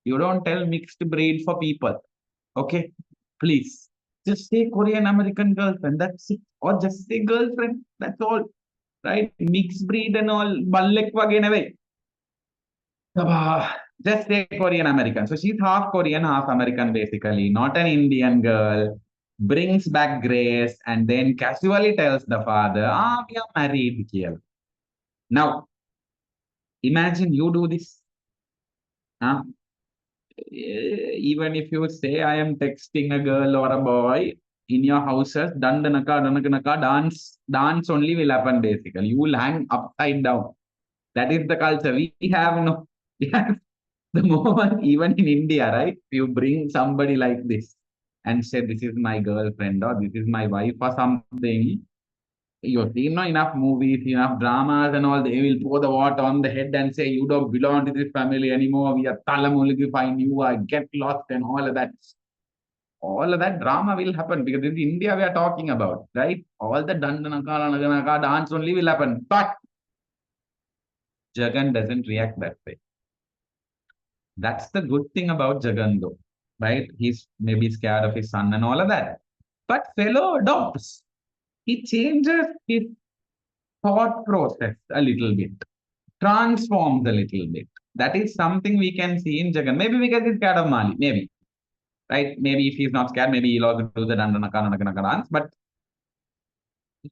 You don't tell mixed breed for people. Okay? Please. Just say Korean American girlfriend. That's it. Or just say girlfriend. That's all. Right? Mixed breed and all. Ballek again away. Just say Korean American. So she's half Korean, half American, basically, not an Indian girl. Brings back Grace and then casually tells the father, we are married here. Now, imagine you do this. Huh? Even if you say I am texting a girl or a boy in your houses, dandanaka, dance only will happen basically. You will hang upside down. That is the culture. We have no, we have the moment, even in India, right? You bring somebody like this and say, this is my girlfriend or this is my wife or something. You've seen no enough movies, enough dramas and all, they will pour the water on the head and say, you don't belong to this family anymore. We are talamulifying you, I get lost and all of that. All of that drama will happen because in India we are talking about, right? All the dandanaka dance only will happen. But Jagan doesn't react that way. That's the good thing about Jagan though, right? He's maybe scared of his son and all of that. But fellow adopts, he changes his thought process a little bit, transforms a little bit. That is something we can see in Jagan. Maybe because he's scared of Mali, maybe. Right? Maybe if he's not scared, maybe he'll also do the Dandanaka dance. But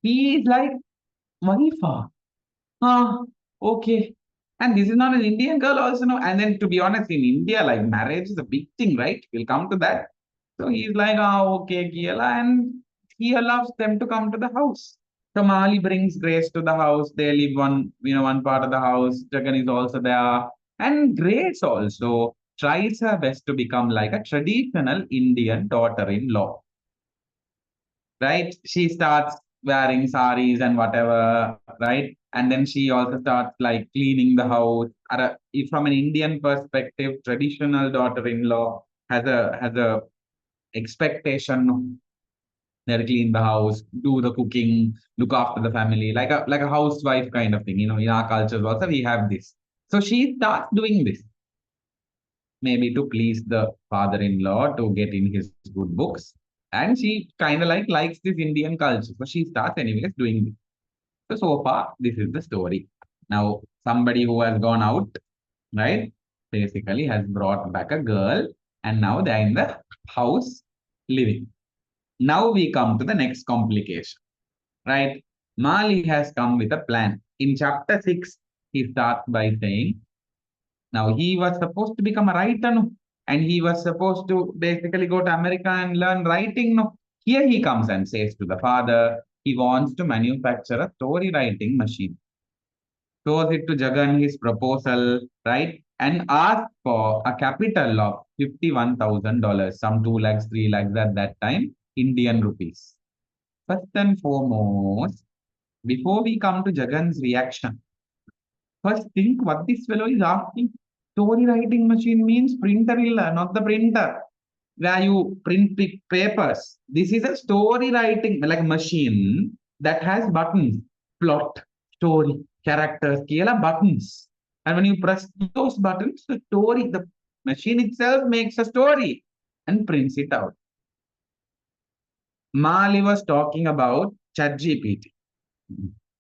he is like, Marifa. Ah, okay. And this is not an Indian girl also, no. And then to be honest, in India, like marriage is a big thing, right? We'll come to that. So he's like, okay, Kiela, and he allows them to come to the house. So Mali brings Grace to the house. They live one part of the house. Jagan is also there. And Grace also tries her best to become like a traditional Indian daughter-in-law, right? She starts wearing saris and whatever, right? And then she also starts like cleaning the house. From an Indian perspective, traditional daughter-in-law has a expectation. They'll clean the house, do the cooking, look after the family, like a housewife kind of thing. In our cultures also we have this. So she starts doing this, maybe to please the father-in-law to get in his good books. And she kind of like likes this Indian culture. So she starts anyways doing this. So far, this is the story. Now, somebody who has gone out, right, basically has brought back a girl, and now they're in the house living. Now we come to the next complication, right? Mali has come with a plan. In chapter 6, he starts by saying, now he was supposed to become a writer, no? And he was supposed to basically go to America and learn writing, no? Here he comes and says to the father, he wants to manufacture a story writing machine. Shows it to Jagan his proposal, right? And asks for a capital of $51,000, some 2 lakhs, 3 lakhs at that time, Indian rupees. First and foremost, before we come to Jagan's reaction, first think what this fellow is asking. Story writing machine means printer illa, not the printer where you print papers. This is a story writing like machine that has buttons, plot, story, characters, kila buttons. And when you press those buttons, the machine itself makes a story and prints it out. Mali was talking about ChatGPT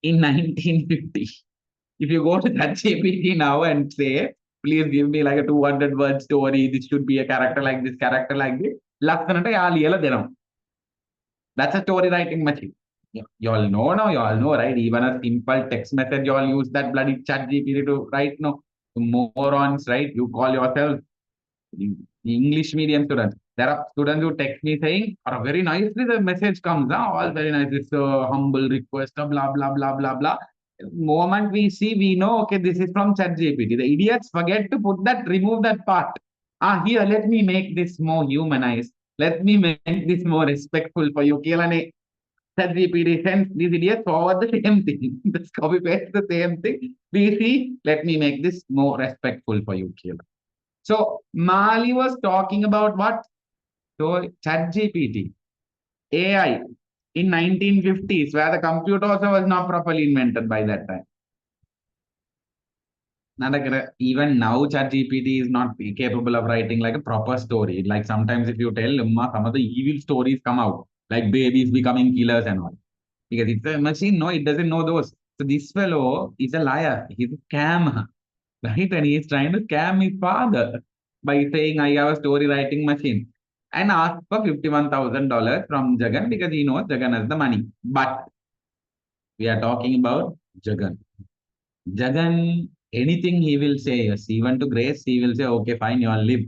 in 1950. If you go to ChatGPT now and say, please give me like a 200-word story, this should be a character like this, character like this, that's a story writing machine. You all know now, you all know, right? Even a simple text message, you all use that bloody chat GPT to write no morons, right? You call yourself the English medium students. There are students who text me saying, or very nicely the message comes, all very nice. It's a humble request, blah, blah, blah, blah, blah. Moment we see, we know, okay, this is from ChatGPT. The idiots forget to put that, remove that part. Here, let me make this more humanized. Let me make this more respectful for you. Kelane, ChatGPT sends these idiots forward the same thing. Just copy paste the same thing. We see, let me make this more respectful for you, Kela. So Mali was talking about what? So ChatGPT, AI in 1950s, where the computer also was not properly invented by that time. Even now, ChatGPT is not capable of writing like a proper story. Like sometimes if you tell some of the evil stories come out, like babies becoming killers and all. Because it's a machine, no, it doesn't know those. So this fellow is a liar. He's a scam, right? And he's trying to scam his father by saying, I have a story writing machine and ask for $51,000 from Jagan because he knows Jagan has the money. But we are talking about Jagan. Jagan, anything he will say, yes, even to Grace, he will say, okay, fine, you all live.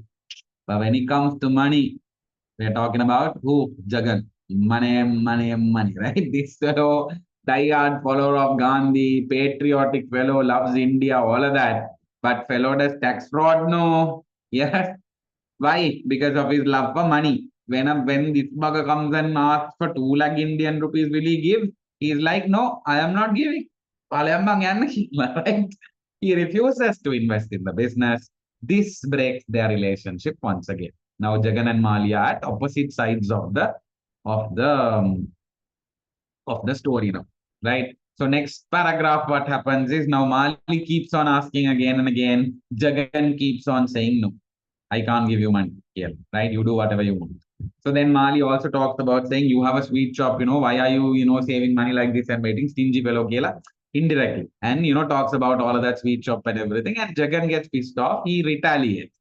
But when it comes to money, we are talking about who? Jagan. Money, money, money, right? This fellow, diehard follower of Gandhi, patriotic fellow, loves India, all of that. But fellow does tax fraud? No. Yes. Why? Because of his love for money. When this bugger comes and asks for 2 lakh Indian rupees, will he give? He's like, no, I am not giving. Palembang yan, right? He refuses to invest in the business. This breaks their relationship once again. Now Jagan and Mali are at opposite sides of the um, of the story now, right? So next paragraph, what happens is now Mali keeps on asking again and again. Jagan keeps on saying no. I can't give you money here, right? You do whatever you want. So then Mali also talks about saying you have a sweet shop, why are you, saving money like this and waiting stingy fellow Kela indirectly. And talks about all of that sweet shop and everything. And Jagan gets pissed off. He retaliates.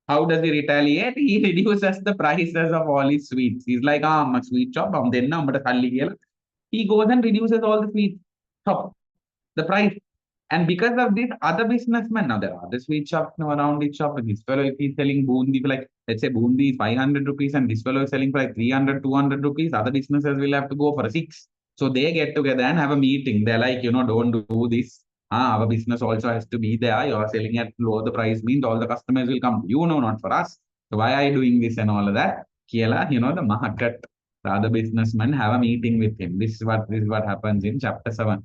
How does he retaliate? He reduces the prices of all his sweets. He's like, my sweet shop, then he goes and reduces all the sweets shop, the price. And because of this, other businessmen, now there are other sweet shops now around each shop. And this fellow, if he's selling bundi for like, let's say bundi is 500 rupees and this fellow is selling for like 300, 200 rupees, other businesses will have to go for a 6. So they get together and have a meeting. They're like, don't do this. Our business also has to be there. You're selling at lower the price means all the customers will come. Not for us. So why are you doing this and all of that? Kiela, the market, the other businessmen have a meeting with him. This is what happens in chapter 7.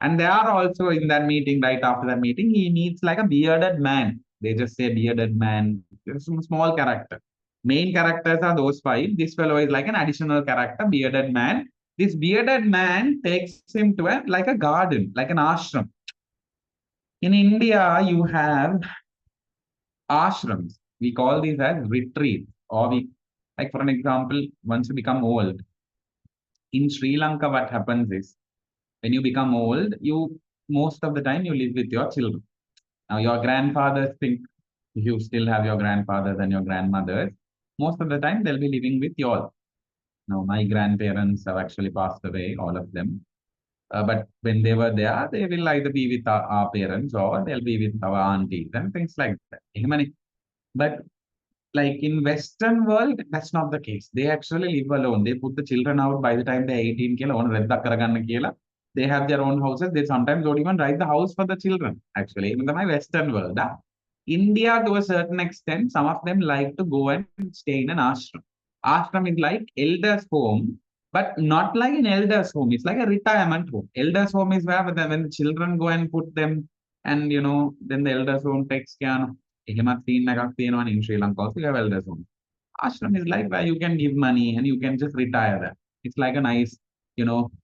And they are also in that meeting, right after that meeting, he meets like a bearded man. They just say bearded man. There's some small character. Main characters are those 5. This fellow is like an additional character, bearded man. This bearded man takes him to like a garden, like an ashram. In India, you have ashrams. We call these as retreats. Or we, like for an example, once you become old, in Sri Lanka, what happens is when you become old, you most of the time you live with your children. Now, your grandfathers think if you still have your grandfathers and your grandmothers, most of the time they'll be living with you all. Now, my grandparents have actually passed away, all of them. But when they were there, they will either be with our parents or they'll be with our aunties and things like that. But like in Western world, that's not the case. They actually live alone. They put the children out by the time they're 18 kila, they have their own houses. They sometimes don't even write the house for the children, actually. In my Western world. India, to a certain extent, some of them like to go and stay in an ashram. Ashram is like elders' home, but not like an elders' home. It's like a retirement home. Elders' home is where when the children go and put them, and then the elders' home takes care of. In Sri Lanka also you have elders' home. Ashram is like where you can give money and you can just retire there. It's like a nice,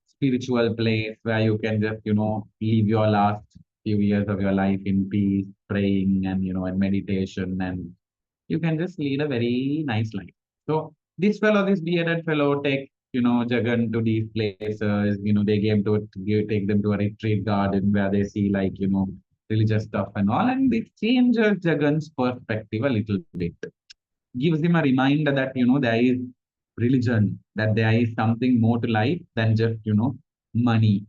spiritual place where you can just, live your last few years of your life in peace, praying and, and meditation, and you can just lead a very nice life. So this fellow, this bearded fellow, take, Jagan to these places, they take them to a retreat garden where they see like, religious stuff and all, and it changes Jagan's perspective a little bit, gives him a reminder that there is religion, that there is something more to life than just, money.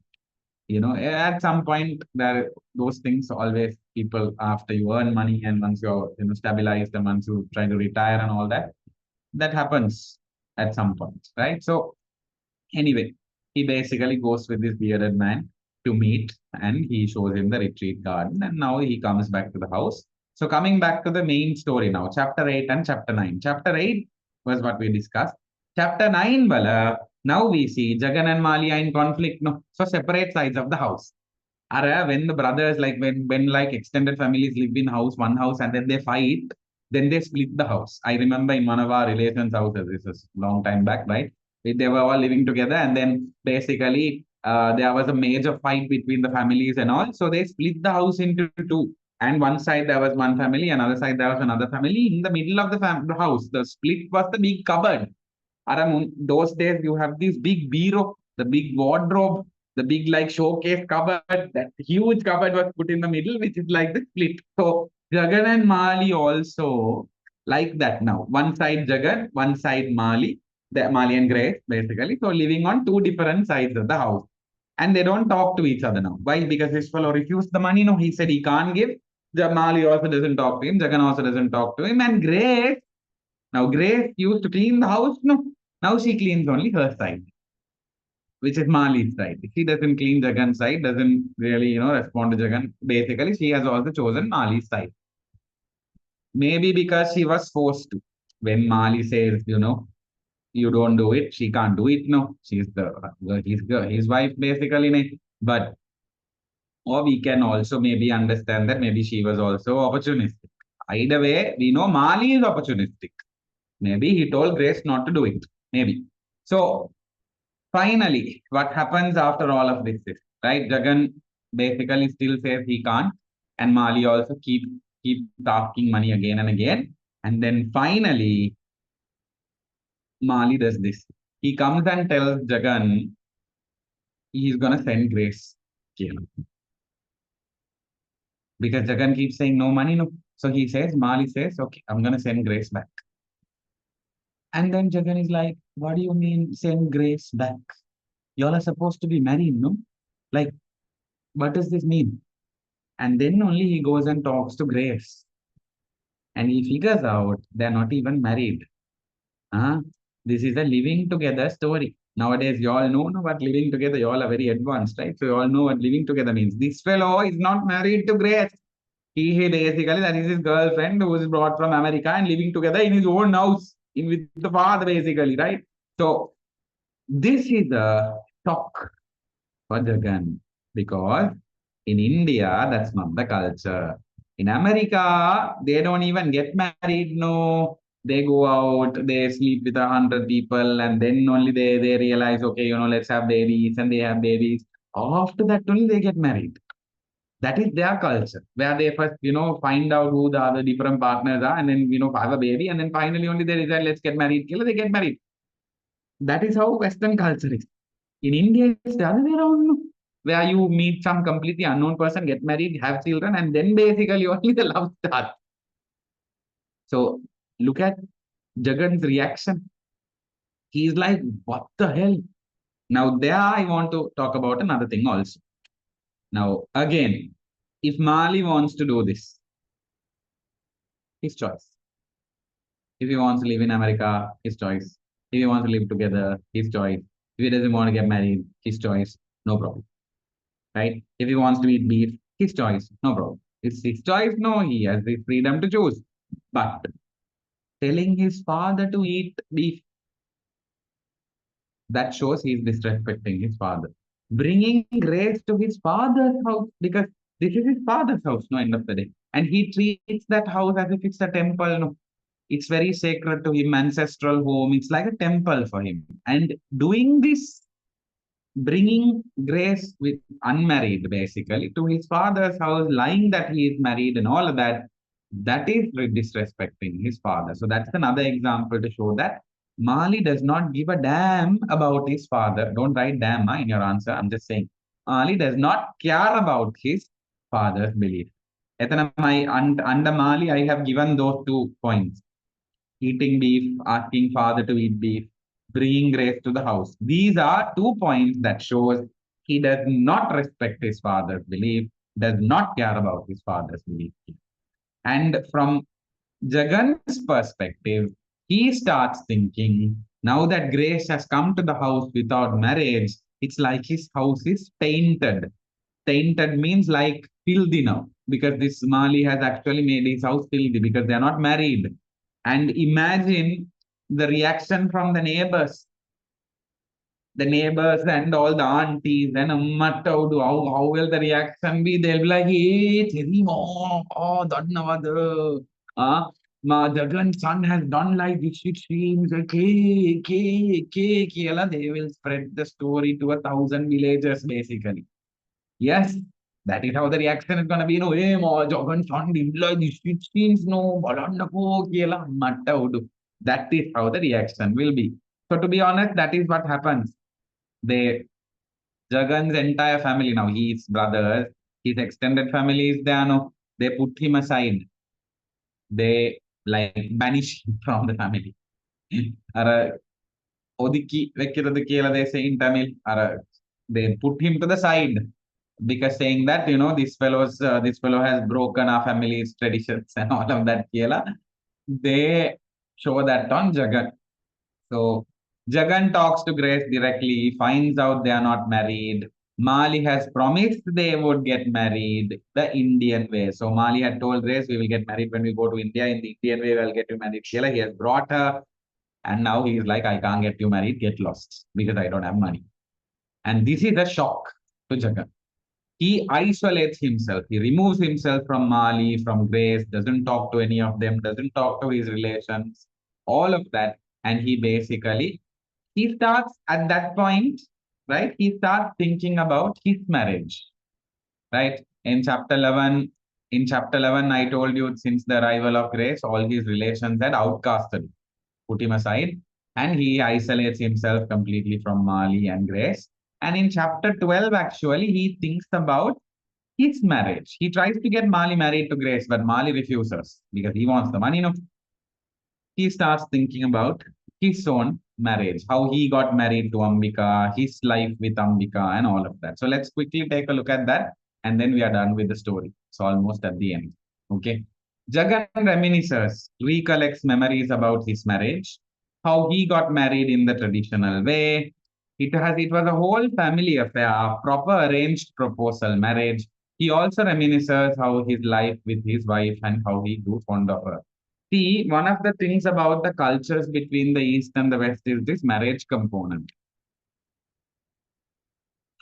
At some point, there those things always people after you earn money and once you're, stabilized and once you try to retire and all that, that happens at some point, right? So anyway, he basically goes with this bearded man to meet and he shows him the retreat garden and now he comes back to the house. So coming back to the main story now, chapter 8 and chapter 9. Chapter 8 was what we discussed. Chapter 9, Bala, now we see Jagan and Mali are in conflict, no? So separate sides of the house. When the brothers, like when like extended families live in one house and then they fight, then they split the house. I remember in one of our relations' houses, this is long time back, right? They were all living together, and then basically there was a major fight between the families and all. So they split the house into two. And one side there was one family, another side there was another family. In the middle of the house, the split was the big cupboard. Those days, you have this big bureau, the big wardrobe, the big like showcase cupboard. That huge cupboard was put in the middle, which is like the split. So Jagan and Mali also like that now. One side Jagan, one side Mali. The Mali and Grace basically. So living on two different sides of the house, and they don't talk to each other now. Why? Because this fellow refused the money. No, he said he can't give. Mali also doesn't talk to him. Jagan also doesn't talk to him. And Grace used to clean the house. No, now she cleans only her side, which is Mali's side. She doesn't clean Jagan's side, doesn't really, respond to Jagan. Basically, she has also chosen Mali's side. Maybe because she was forced to. When Mali says, you don't do it, she can't do it. No, she's his wife basically. But or we can also maybe understand that maybe she was also opportunistic. Either way, we know Mali is opportunistic. Maybe he told Grace not to do it. Maybe. So finally, what happens after all of this is, right? Jagan basically still says he can't, and Mali also keep asking money again and again. And then finally, Mali does this. He comes and tells Jagan he's gonna send Grace jail. Because Jagan keeps saying no money, no. So Mali says, okay, I'm gonna send Grace back. And then Jagan is like, what do you mean send Grace back? Y'all are supposed to be married, no? Like, what does this mean? And then only he goes and talks to Grace. And he figures out they're not even married. This is a living together story. Nowadays, you all know what living together, you all are very advanced, right? So you all know what living together means. This fellow is not married to Grace. He basically, that is his girlfriend who was brought from America and living together in his own house with the father, basically, right? So this is a shock for Jagan because in India, that's not the culture. In America, they don't even get married. No, they go out, they sleep with 100 people, and then only they realize, okay, let's have babies, and they have babies. After that, only they get married. That is their culture, where they first, find out who the other different partners are, and then, have a baby, and then finally only they decide, let's get married. They get married. That is how Western culture is. In India, it's the other way around, no? Where you meet some completely unknown person, get married, have children, and then basically only the love starts. So look at Jagan's reaction. He's like, what the hell? Now, there I want to talk about another thing also. Now, again, if Mali wants to do this, his choice. If he wants to live in America, his choice. If he wants to live together, his choice. If he doesn't want to get married, his choice. No problem. Right? If he wants to eat beef, his choice. No problem. It's his choice. No, he has the freedom to choose. But telling his father to eat beef, that shows he's disrespecting his father. Bringing Grace to his father's house because this is his father's house, no end of the day. And he treats that house as if it's a temple. No, it's very sacred to him, ancestral home. It's like a temple for him. And doing this, bringing Grace with unmarried basically to his father's house, lying that he is married and all of that, that is disrespecting his father. So that's another example to show that Mali does not give a damn about his father. Don't write damn in your answer. I'm just saying Mali does not care about his father's belief. Under Mali, I have given those 2 points. Eating beef, asking father to eat beef. bringing Grace to the house. These are 2 points that shows he does not respect his father's belief, does not care about his father's belief. And from Jagan's perspective, he starts thinking now that Grace has come to the house without marriage, it's like his house is tainted. Tainted means like filthy now, because this Mali has actually made his house filthy because they are not married. And imagine the reaction from the neighbors and all the aunties and how will the reaction be? They'll be like, hey, Teddy, oh, that no, my Jagan's son has done like this, it seems, they will spread the story to 1,000 villagers, basically. Yes, that is how the reaction is gonna be. No, hey, my Jagan's son did like this, it seems, no, that is how the reaction will be. So to be honest, that is what happens. They Jagan's entire family now, his brothers, his extended family is there. No, they put him aside. They like banish him from the family. Or ഒതുക്കി വെക്കരുത് kela they say in Tamil. Or they put him to the side because saying that this fellow has broken our family's traditions and all of that kela. They show that on Jagan. So Jagan talks to Grace directly, finds out they are not married. Mali has promised they would get married the Indian way. So Mali had told Grace, we will get married when we go to India. In the Indian way, we'll get you married. Sheila, he has brought her. And now he's like, I can't get you married, get lost because I don't have money. And this is a shock to Jagan. He isolates himself. He removes himself from Mali, from Grace, doesn't talk to any of them, doesn't talk to his relations, all of that. And he starts at that point, right? He starts thinking about his marriage, right? In chapter 11, I told you since the arrival of Grace, all his relations had outcasted, put him aside, and he isolates himself completely from Mali and Grace. And in chapter 12, actually, he thinks about his marriage. He tries to get Mali married to Grace, but Mali refuses because he wants the money. No, he starts thinking about his own marriage, how he got married to Ambika, his life with Ambika, and all of that. So let's quickly take a look at that, and then we are done with the story. It's almost at the end. Okay. Jagan reminisces, recollects memories about his marriage, how he got married in the traditional way. It was a whole family affair, a proper arranged proposal marriage. He also reminisces how his life with his wife and how he grew fond of her. See, one of the things about the cultures between the East and the West is this marriage component.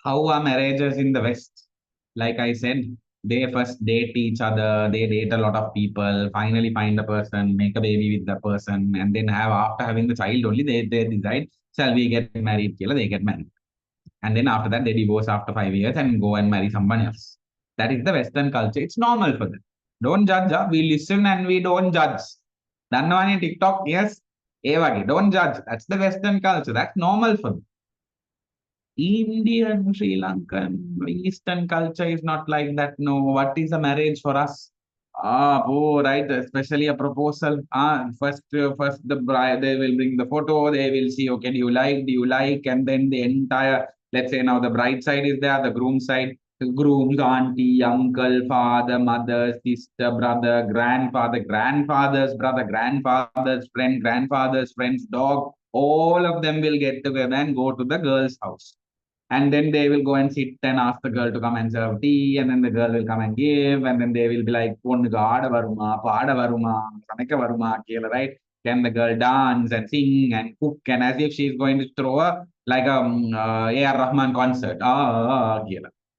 How are marriages in the West? Like I said, they first date each other, they date a lot of people, finally find a person, make a baby with the person, and then after having the child only, they decide, shall we get married? Killer, they get married. And then after that, they divorce after 5 years and go and marry someone else. That is the Western culture. It's normal for them. Don't judge. We listen and we don't judge. Dannavani TikTok, yes. Evagi, don't judge. That's the Western culture. That's normal for them. Indian, Sri Lankan, Eastern culture is not like that. No, what is a marriage for us? Right. Especially a proposal. First the bride, they will bring the photo. They will see, okay, do you like? And then the entire, let's say now the bride side is there, the groom side, the groom's auntie, uncle, father, mother, sister, brother, grandfather, grandfather's brother, grandfather's friend, grandfather's friend's dog. All of them will get together and go to the girl's house. And then they will go and sit and ask the girl to come and serve tea, and then the girl will come and give, and then they will be like, "Ponnuga aada varuma, paada varuma, samekka varuma," right? Can the girl dance and sing and cook, and as if she is going to throw a like a A.R. Rahman concert.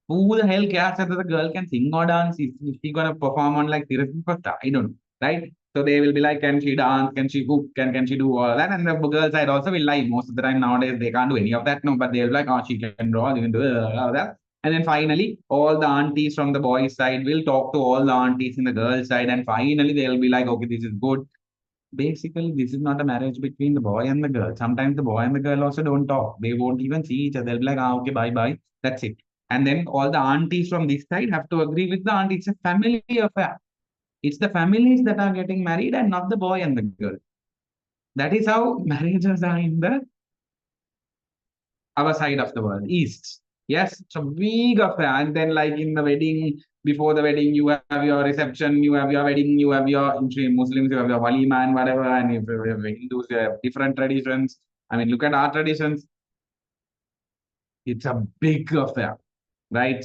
Who the hell cares whether the girl can sing or dance? Is she gonna perform on like Tirasi first? I don't know, right? So they will be like, can she dance? Can she cook? Can she do all that? And the girl side also will lie. Most of the time nowadays they can't do any of that. No, but they'll be like, oh, she can draw, you can do all that. And then finally, all the aunties from the boys' side will talk to all the aunties in the girls' side. And finally, they'll be like, okay, this is good. Basically, this is not a marriage between the boy and the girl. Sometimes the boy and the girl also don't talk. They won't even see each other. They'll be like, okay, bye bye. That's it. And then all the aunties from this side have to agree with the auntie. It's a family affair. It's the families that are getting married and not the boy and the girl. That is how marriages are in the our side of the world, East. Yes, so big affair. And then, like in the wedding, before the wedding, you have your reception, you have your wedding, you have your Muslims, you have your walima and whatever. And if you have Hindus, you have different traditions. I mean, look at our traditions. It's a big affair, right?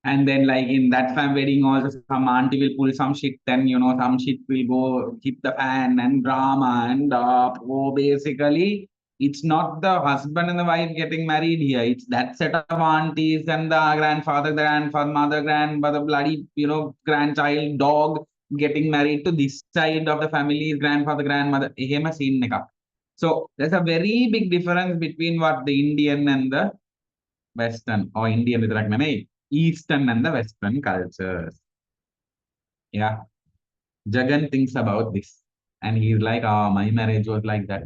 And then, like in that fam wedding, also some auntie will pull some shit, then some shit will go hit the fan and drama and basically it's not the husband and the wife getting married here. It's that set of aunties and the grandfather, mother, grandmother, bloody grandchild, dog getting married to this side of the family's grandfather, grandmother. එහෙම scene එකක්. So there's a very big difference between what the Indian and the Western or Indian විතරක් නෙමෙයි Eastern and the Western cultures. Yeah. Jagan thinks about this. And he's like, my marriage was like that.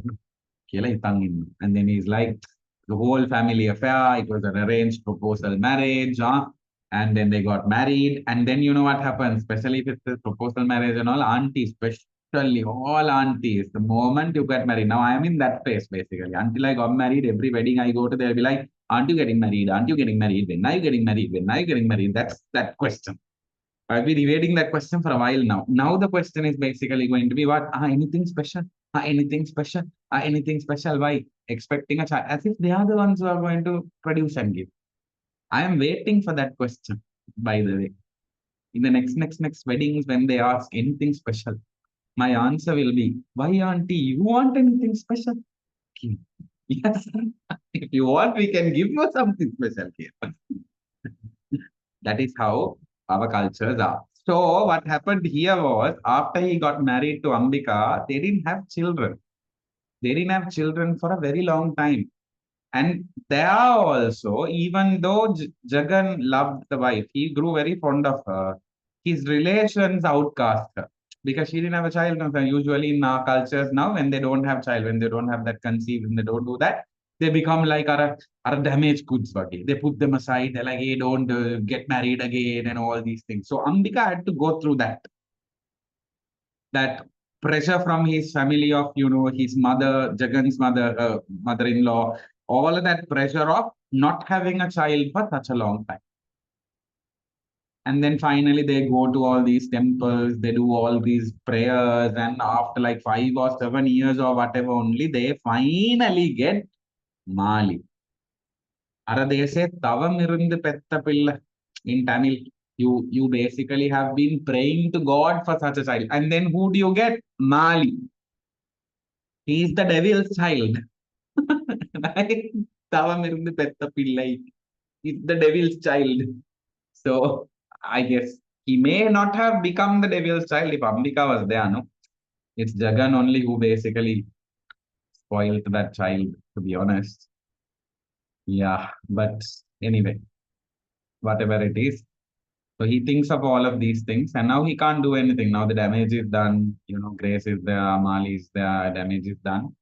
And then he's like, the whole family affair, it was an arranged proposal marriage. And then they got married. And then you know what happens, especially if it's a proposal marriage and all, aunties, especially all aunties, the moment you get married. Now I am in that phase basically. Until I got married, every wedding I go to, they'll be like, aren't you getting married? Aren't you getting married? When are you getting married? When are you getting married? That's that question. I've been evading that question for a while now. Now the question is basically going to be what? Anything special? Anything special? Anything special? Why? Expecting a child. As if they are the ones who are going to produce and give. I am waiting for that question, by the way. In the next weddings, when they ask anything special, my answer will be, why auntie, you want anything special? Yes. If you want, we can give you something special here. That is how our cultures are. So what happened here was after he got married to Ambika, they didn't have children. They didn't have children for a very long time. And there also, even though Jagan loved the wife, he grew very fond of her. His relations outcast her because she didn't have a child. Usually in our cultures now, when they don't have child, when they don't have that conceived, when they don't do that, they become like our damaged goods. They put them aside. They're like, hey, don't get married again and all these things. So Ambika had to go through that pressure from his family of his mother, Jagan's mother-in-law, all of that pressure of not having a child for such a long time. And then finally they go to all these temples, they do all these prayers, and after like 5 or 7 years or whatever only, they finally get Mali. They say in Tamil. You basically have been praying to God for such a child. And then who do you get? Mali. He is the devil's child. Right? He's the devil's child. So I guess he may not have become the devil's child if Ambika was there, no? It's Jagan only who basically spoiled that child, to be honest. Yeah, but anyway, whatever it is. So he thinks of all of these things and now he can't do anything. Now the damage is done, Grace is there, Mali is there, damage is done.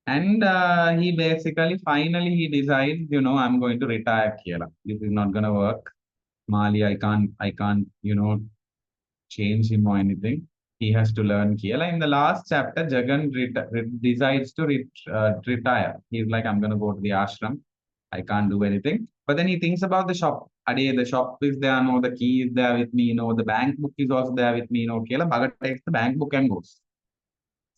And he basically, finally, he decides, I'm going to retire Kerala. This is not going to work. Mali, I can't, change him or anything. He has to learn Kerala. In the last chapter, Jagan decides to retire. He's like, I'm going to go to the ashram. I can't do anything. But then he thinks about the shop. Ade, the shop is there, no, the key is there with me, the bank book is also there with me, Kerala. Bhagat takes the bank book and goes.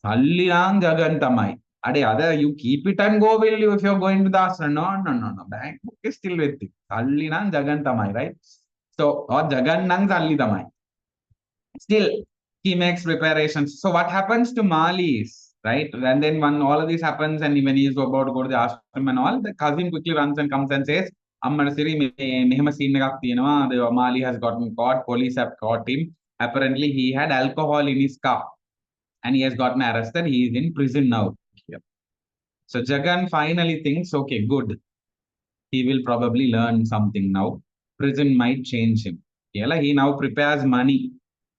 Sallirang Jagan Tamai. Other you keep it and go, will you, if you're going to the ashram? No. Bank book is still with you. Sallirang Jagan Tamai, right? So, or Jagan Nang Salli Tamai. Still, he makes preparations. So what happens to Mali is, right? And then when all of this happens and when he is about to go to the ashram and all, the cousin quickly runs and comes and says, the Mali has gotten caught, police have caught him. Apparently, he had alcohol in his car and he has gotten arrested. He is in prison now. So Jagan finally thinks, okay, good. He will probably learn something now. Prison might change him. He now prepares money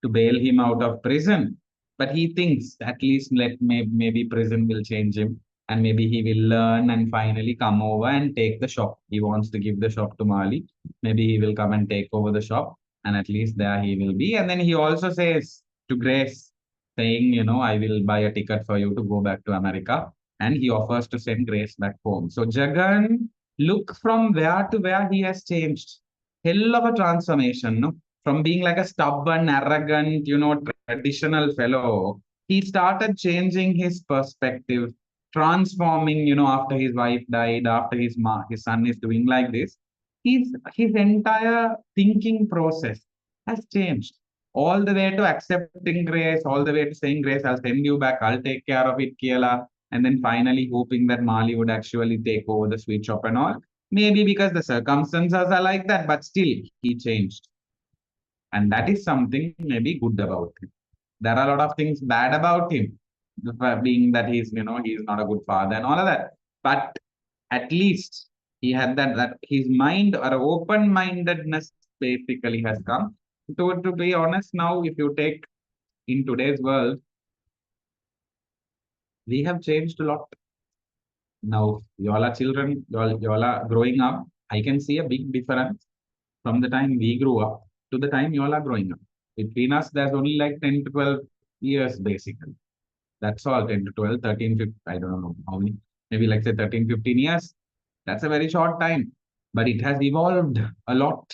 to bail him out of prison. But he thinks at least maybe prison will change him and maybe he will learn and finally come over and take the shop. He wants to give the shop to Mali. Maybe he will come and take over the shop and at least there he will be. And then he also says to Grace, saying, I will buy a ticket for you to go back to America. and he offers to send Grace back home. So Jagan, look from where to where he has changed. Hell of a transformation, no? From being like a stubborn, arrogant, traditional fellow, he started changing his perspective, transforming, after his wife died, after his son is doing like this. His entire thinking process has changed. All the way to accepting Grace, all the way to saying, Grace, I'll send you back, I'll take care of it, Kiela, and then finally hoping that Mali would actually take over the sweet shop and all. Maybe because the circumstances are like that, but still he changed. And that is something maybe good about him. There are a lot of things bad about him, being that he's not a good father and all of that. But at least he had that his mind or open-mindedness basically has come. To be honest, now if you take in today's world, we have changed a lot. Now, y'all are children, y'all are growing up. I can see a big difference from the time we grew up to the time y'all are growing up. Between us, there's only like 10 to 12 years, basically. That's all, 10 to 12, 13, 15, I don't know how many, maybe like say 13, 15 years. That's a very short time, but it has evolved a lot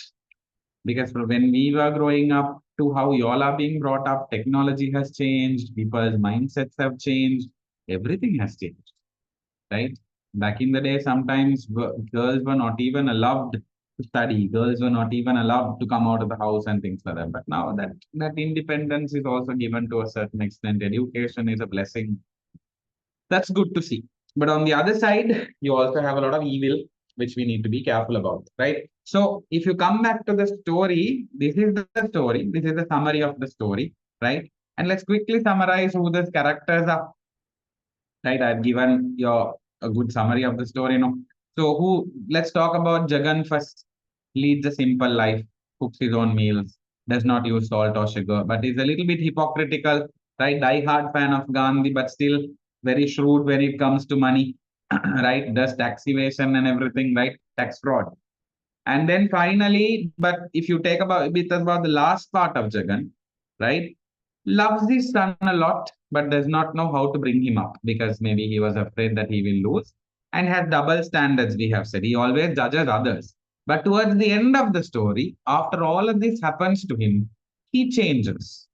because from when we were growing up to how y'all are being brought up, technology has changed, people's mindsets have changed, everything has changed, right? Back in the day, sometimes girls were not even allowed to study. Girls were not even allowed to come out of the house and things like that. But now that independence is also given to a certain extent. Education is a blessing. That's good to see. But on the other side, you also have a lot of evil, which we need to be careful about, right? So if you come back to the story, this is the story. This is the summary of the story, right? And let's quickly summarize who the characters are, right? I've given you a good summary of the story, So let's talk about Jagan first. Leads a simple life, cooks his own meals, does not use salt or sugar, but is a little bit hypocritical, right? Die-hard fan of Gandhi, but still very shrewd when it comes to money, right? Does tax evasion and everything, right? Tax fraud. And then finally, but if you take about the last part of Jagan, right? Loves his son a lot, but does not know how to bring him up because maybe he was afraid that he will lose and has double standards, we have said. He always judges others. But towards the end of the story, after all of this happens to him, he changes,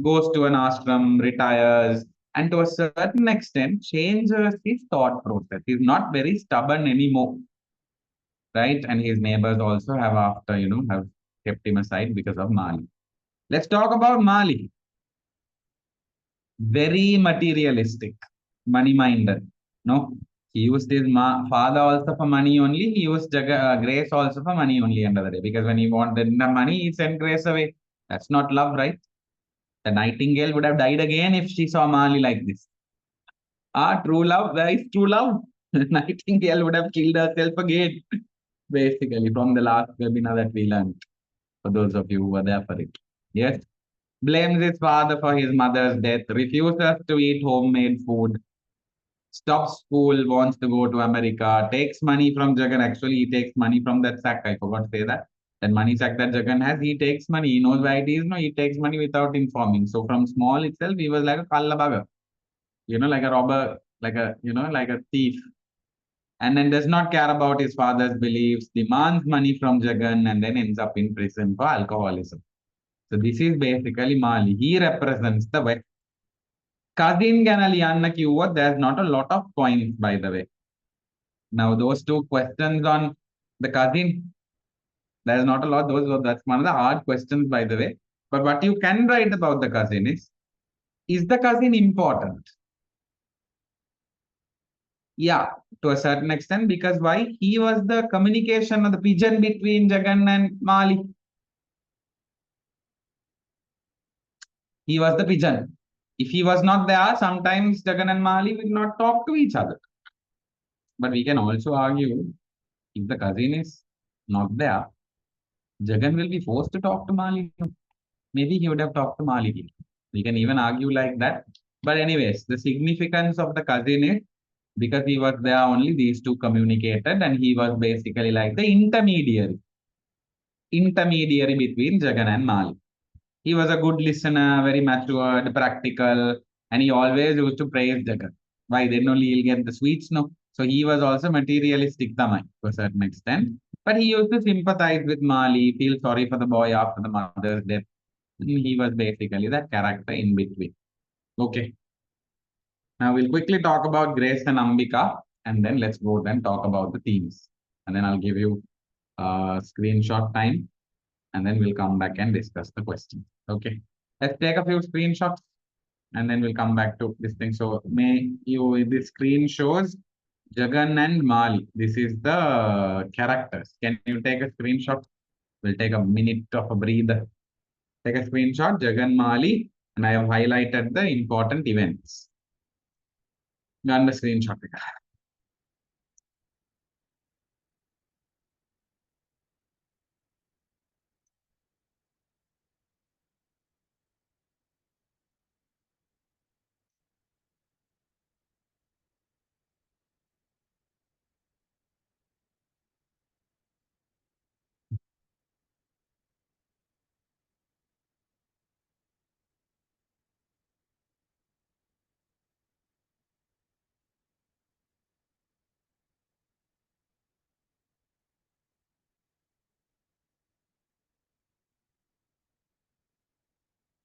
goes to an ashram, retires, and to a certain extent changes his thought process. He's not very stubborn anymore, right? And his neighbors also have have kept him aside because of Mali. Let's talk about Mali. Very materialistic, money minded. No, he used his father also for money only. He used Grace also for money only end of the day because when he wanted the money, he sent Grace away. That's not love, right? The nightingale would have died again if she saw Mali like this. True love. Where is true love? Nightingale would have killed herself again. Basically, from the last webinar that we learned, for those of you who were there for it. Yes. Blames his father for his mother's death, refuses to eat homemade food, stops school, wants to go to America, takes money from Jagan. Actually, he takes money from that sack. I forgot to say that. That money sack that Jagan has, he takes money. He knows where it is. No, he takes money without informing. So from small itself, he was like a kallabaga, like a robber, like a thief. And then does not care about his father's beliefs, demands money from Jagan, and then ends up in prison for alcoholism. So this is basically Mali. He represents the West. Cousin Ganaliana Cuba, there's not a lot of points, by the way. Now, those two questions on the cousin, there's not a lot. That's one of the hard questions, by the way. But what you can write about the cousin is the cousin important? Yeah, to a certain extent, because why? He was the communication or the pigeon between Jagan and Mali. He was the pigeon. If he was not there, sometimes Jagan and Mali will not talk to each other. But we can also argue if the cousin is not there, Jagan will be forced to talk to Mali. Maybe he would have talked to Mali. We can even argue like that. But anyways, the significance of the cousin is because he was there only these two communicated and he was basically like the intermediary between Jagan and Mali. He was a good listener, very matured, practical, and he always used to praise Jagan. Why? Then only he'll get the sweets. No. So he was also materialistic Tamai to a certain extent. But he used to sympathize with Mali, feel sorry for the boy after the mother's death. He was basically that character in between. Okay. Now we'll quickly talk about Grace and Ambika, and then let's go then talk about the themes. And then I'll give you a screenshot time, and then we'll come back and discuss the question. Okay. Let's take a few screenshots, and then we'll come back to this thing. So may you this screen shows Jagan and Mali. This is the characters. Can you take a screenshot? We'll take a minute of a breather. Take a screenshot, Jagan Mali, and I have highlighted the important events. Done the screenshot.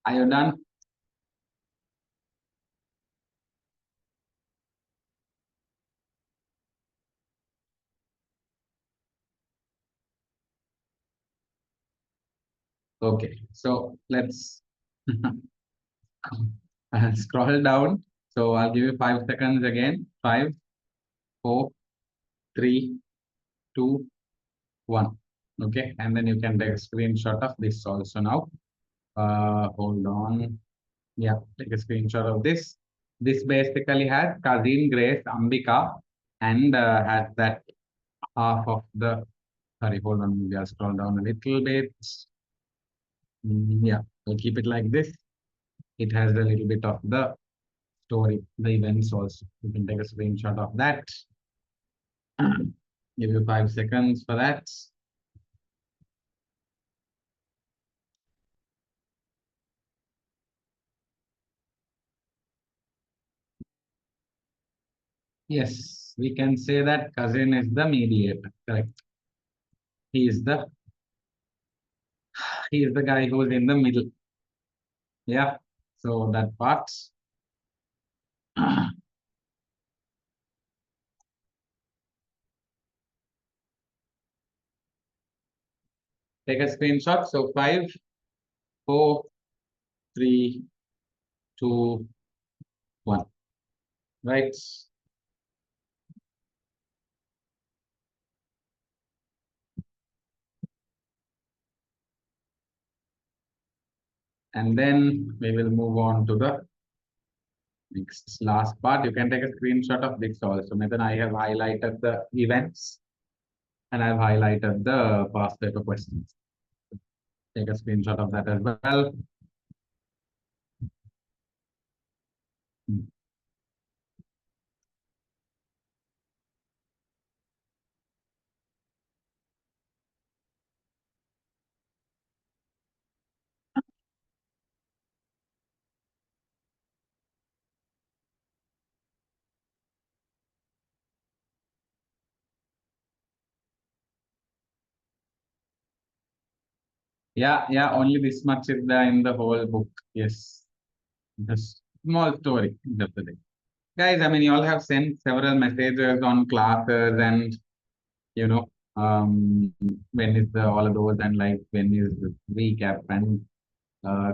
Are you done? Okay, so let's scroll down. So I'll give you 5 seconds again. Five, four, three, two, one. Okay, and then you can take a screenshot of this also now. Hold on. Yeah, take a screenshot of this. This basically has cousin Grace Ambika and has that half of the. Sorry, hold on. Maybe I'll scroll down a little bit. Yeah, we'll keep it like this. It has a little bit of the story, the events also. You can take a screenshot of that. Give you 5 seconds for that. Yes, we can say that cousin is the mediator. Correct. He is the he is the guy who's in the middle. Yeah. So that part. Take a screenshot. So five, four, three, two, one. Right. And then we will move on to the next last part. You can take a screenshot of this also. Then I have highlighted the events and I've highlighted the past paper questions. Take a screenshot of that as well. Yeah, yeah, only this much is there in the whole book. Yes. Just small story, just the day. Guys, I mean, you all have sent several messages on classes and, you know, when is the all of those and like when is the recap and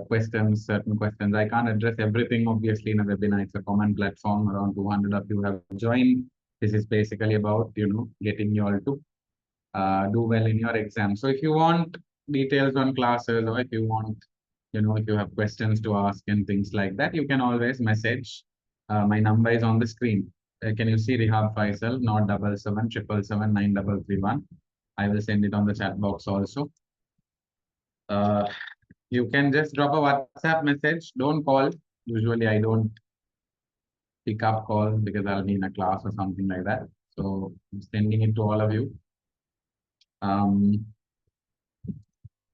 questions, certain questions. I can't address everything, obviously, in a webinar. It's a common platform. Around 200 of you have joined. This is basically about, getting you all to do well in your exam. So if you want details on classes or if you want, if you have questions to ask and things like that, you can always message. My number is on the screen. Can you see Rihab Faisal, not 7777793331? I will send it on the chat box also. You can just drop a WhatsApp message. Don't call. Usually I don't pick up calls because I'll be in a class or something like that. So I'm sending it to all of you. Um,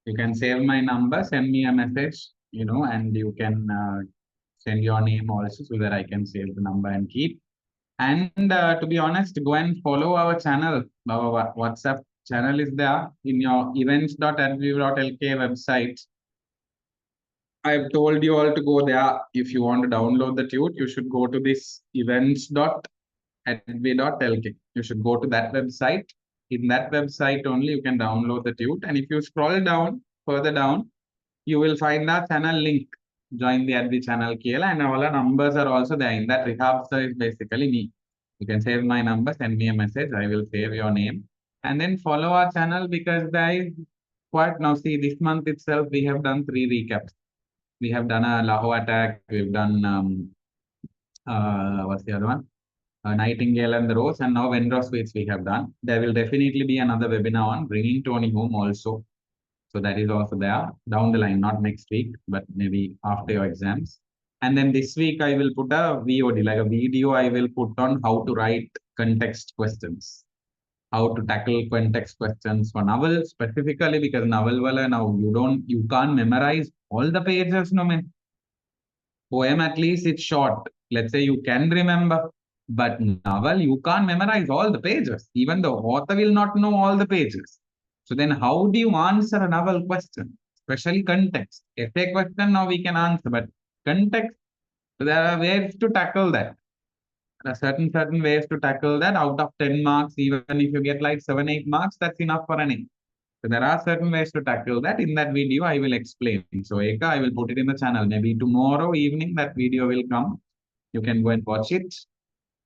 you can save my number, send me a message, and you can send your name also so that I can save the number and keep. And to be honest, go and follow our channel. Our WhatsApp channel is there in your events.adview.lk website. I've told you all to go there. If you want to download the tute, you should go to this events.adv.lk. You should go to that website. In that website only, you can download the tute. And if you scroll down, further down, you will find our channel link. Join the Advi channel Kela, and all our numbers are also there. In that, Rihab sir is basically me. You can save my number, send me a message. I will save your name. And then follow our channel because there is quite now. See, this month itself, we have done 3 recaps. We have done a Lahore attack. We've done what's the other one? Nightingale and the Rose, and now Vendor Suites we have done. There will definitely be another webinar on bringing Tony home also. So that is also there down the line, not next week, but maybe after your exams. And then this week I will put a VOD, like a video I will put on how to write context questions, how to tackle context questions for novel specifically, because novel wala now you can't memorize all the pages, no man. Poem at least it's short. Let's say you can remember, but novel you can't memorize all the pages. Even the author will not know all the pages. So then how do you answer a novel question? Especially context. Essay question now we can answer, but context, there are ways to tackle that. There are certain ways to tackle that. Out of 10 marks, even if you get like 7, 8 marks, that's enough for an A. So there are certain ways to tackle that. In that video, I will explain. So Eka, I will put it in the channel. Maybe tomorrow evening, that video will come. You can go and watch it.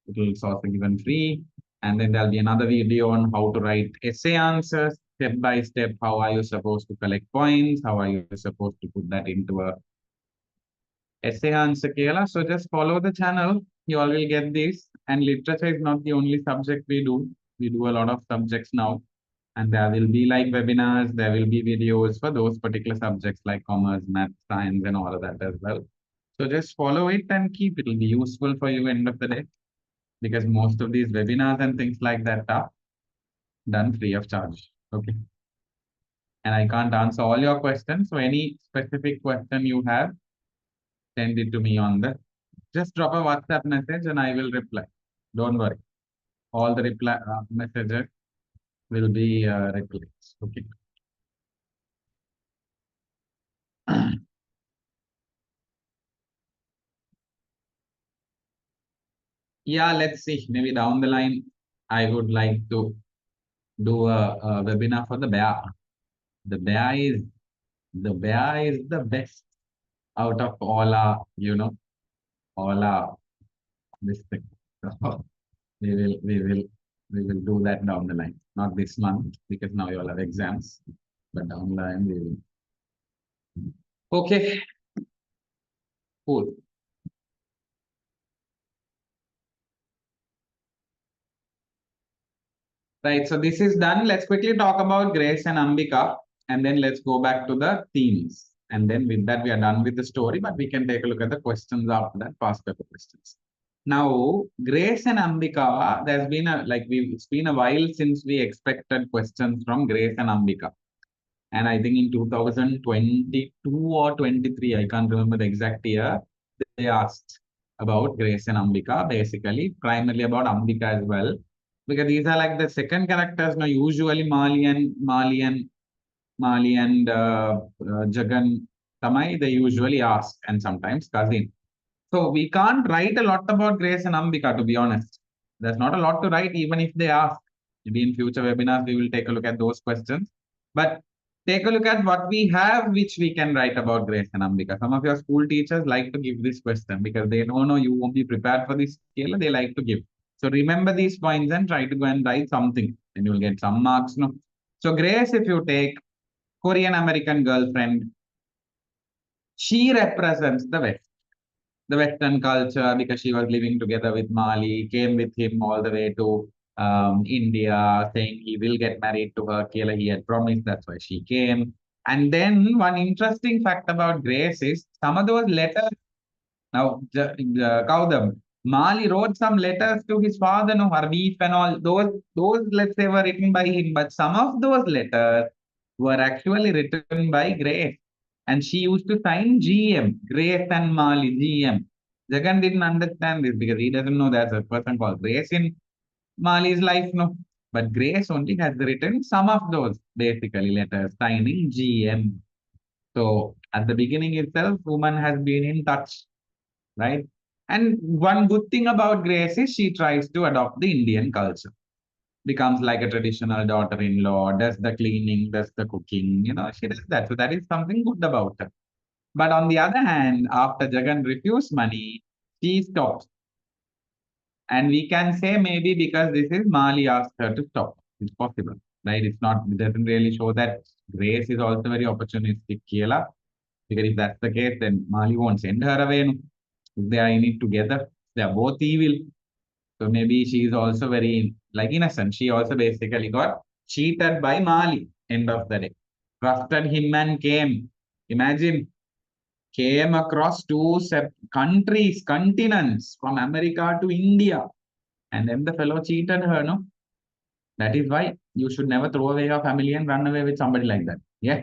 It will also given free. And then there'll be another video on how to write essay answers, step by step. How are you supposed to collect points? How are you supposed to put that into a essay answer, Kela? So just follow the channel. You all will get this. And literature is not the only subject we do. We do a lot of subjects now. And there will be like webinars, there will be videos for those particular subjects like commerce, math, science, and all of that as well. So just follow it and keep it. It will be useful for you end of the day, because most of these webinars and things like that are done free of charge. Okay. And I can't answer all your questions. So any specific question you have, send it to me on the, just drop a WhatsApp message and I will reply. Don't worry. All the reply messages will be replied. Okay. Yeah, let's see. Maybe down the line, I would like to do a webinar for the bear. The bear is the best out of all our, all our this thing. So we will do that down the line. Not this month because now you all have exams, but down the line we will. Okay, cool. Right, so this is done. Let's quickly talk about Grace and Ambika, and then let's go back to the themes. And then with that, we are done with the story, but we can take a look at the questions after that, past paper questions. Now, Grace and Ambika, there's been it's been a while since we expected questions from Grace and Ambika. And I think in 2022 or 23, I can't remember the exact year, they asked about Grace and Ambika, basically, primarily about Ambika as well, because these are like the second characters. Now, usually Mali and Jagan, Tamai, they usually ask, and sometimes cousin. So we can't write a lot about Grace and Ambika, to be honest. There's not a lot to write, even if they ask. Maybe in future webinars, we will take a look at those questions. But take a look at what we have, which we can write about Grace and Ambika. Some of your school teachers like to give this question because they know you won't be prepared for this scale. They like to give. So remember these points and try to go and write something, and you'll get some marks. No. So Grace, if you take Korean American girlfriend, she represents the Western culture, because she was living together with Mali, came with him all the way to India, saying he will get married to her. Kela, he had promised, that's why she came. And then one interesting fact about Grace is some of those letters. Now, Kaudam, Mali wrote some letters to his father, no, Hardeep and all. Those, let's say, were written by him. But some of those letters were actually written by Grace. And she used to sign GM, Grace and Mali, GM. Jagan didn't understand this because he doesn't know there's a person called Grace in Mali's life, no. But Grace only has written some of those basically letters signing GM. So at the beginning itself, woman has been in touch, right? And one good thing about Grace is she tries to adopt the Indian culture, becomes like a traditional daughter-in-law, does the cleaning, does the cooking, she does that. So that is something good about her. But on the other hand, after Jagan refused money, she stops. And we can say maybe because this is Mali asked her to stop. It's possible, right? It doesn't really show that Grace is also very opportunistic, Kiela. Because if that's the case, then Mali won't send her away. No? If they are in it together, they are both evil. So maybe she is also very like innocent. She also basically got cheated by Mali. End of the day, trusted him and came. Imagine came across two countries, continents from America to India, and then the fellow cheated her. No, that is why you should never throw away your family and run away with somebody like that. Yeah.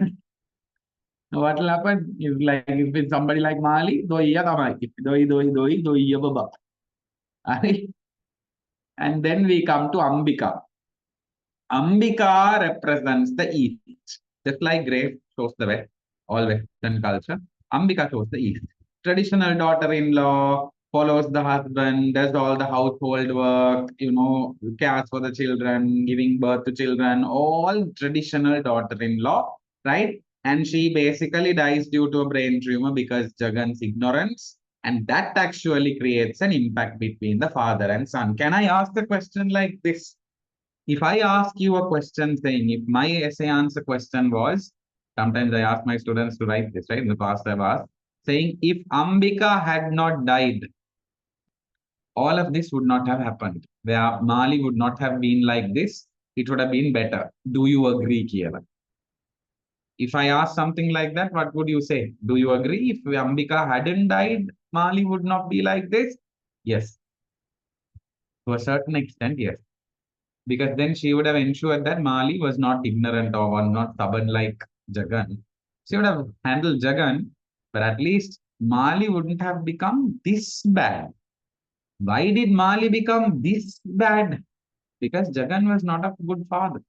What will happen is like if it's somebody like Mali, doiya tamai, doiya baba. And then we come to Ambika. Ambika represents the East. Just like Grace shows the West, all Western culture, Ambika shows the East. Traditional daughter-in-law follows the husband, does all the household work, cares for the children, giving birth to children, all traditional daughter-in-law, right? And she basically dies due to a brain tumor because Jagan's ignorance. And that actually creates an impact between the father and son. Can I ask the question like this? If I ask you a question saying, if my essay answer question was, sometimes I ask my students to write this, right? In the past I've asked, saying, if Ambika had not died, all of this would not have happened. Where Mali would not have been like this, it would have been better. Do you agree, Kiela? If I ask something like that, what would you say? Do you agree? If Ambika hadn't died, Mali would not be like this? Yes. To a certain extent, yes. Because then she would have ensured that Mali was not ignorant or was not stubborn like Jagan. She would have handled Jagan, but at least Mali wouldn't have become this bad. Why did Mali become this bad? Because Jagan was not a good father.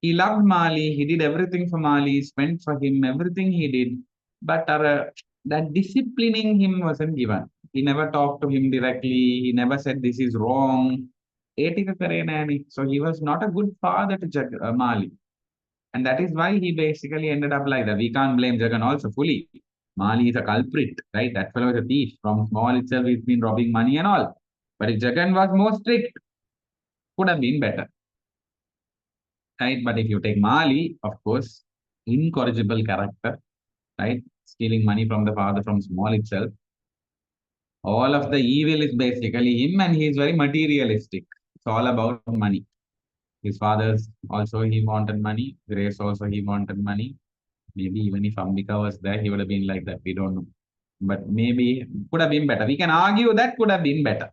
He loved Mali, he did everything for Mali, spent for him everything he did, but that disciplining him wasn't given. He never talked to him directly, he never said this is wrong. So he was not a good father to Mali. And that is why he basically ended up like that. We can't blame Jagan also fully. Mali is a culprit, right? That fellow is a thief. From small itself, he's been robbing money and all. But if Jagan was more strict, could have been better, right? But if you take Mali, of course, incorrigible character, right? Stealing money from the father from small itself. All of the evil is basically him, and he is very materialistic. It's all about money. His father's also he wanted money. Grace also he wanted money. Maybe even if Ambika was there, he would have been like that. We don't know. But maybe could have been better. We can argue that could have been better.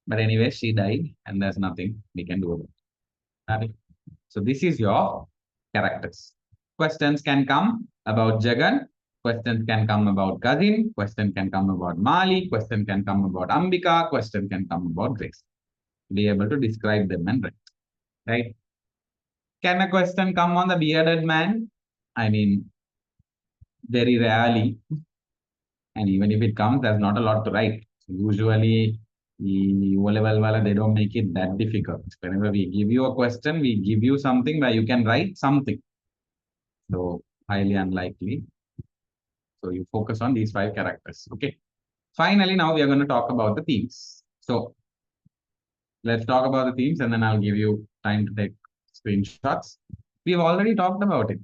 But anyway, she died, and there's nothing we can do about it. So this is your characters. Questions can come about Jagan. Questions can come about cousin. Question can come about Mali. Question can come about Ambika. Question can come about Grace. Be able to describe them and write. Right? Can a question come on the bearded man? I mean, very rarely. And even if it comes, there's not a lot to write. So usually, the O-level wala, they don't make it that difficult. Whenever we give you a question, we give you something where you can write something. So highly unlikely. So you focus on these 5 characters. Okay. Finally, now we are going to talk about the themes. So let's talk about the themes and then I'll give you time to take screenshots. We've already talked about it.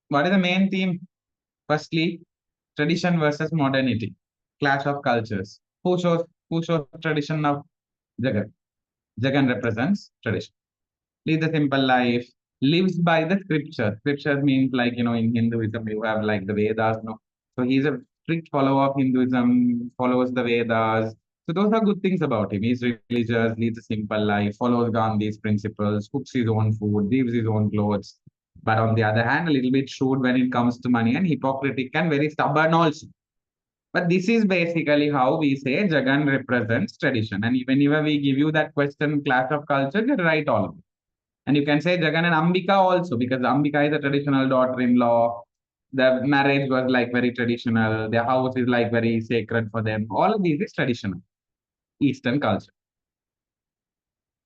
What is the main theme? Firstly, tradition versus modernity, clash of cultures. Who shows tradition now? Jagan. Jagan represents tradition. Lead the simple life, lives by the scripture. Scripture means like in Hinduism you have like the Vedas, no. So he's a strict follower of Hinduism, follows the Vedas. So those are good things about him. He's religious, leads a simple life, follows Gandhi's principles, cooks his own food, weaves his own clothes. But on the other hand, a little bit shrewd when it comes to money and hypocritical and very stubborn also. But this is basically how we say Jagan represents tradition. And whenever we give you that question, clash of culture, you write all of it. And you can say Jagan and Ambika also, because Ambika is a traditional daughter-in-law. The marriage was like very traditional. Their house is like very sacred for them. All of these is traditional, Eastern culture.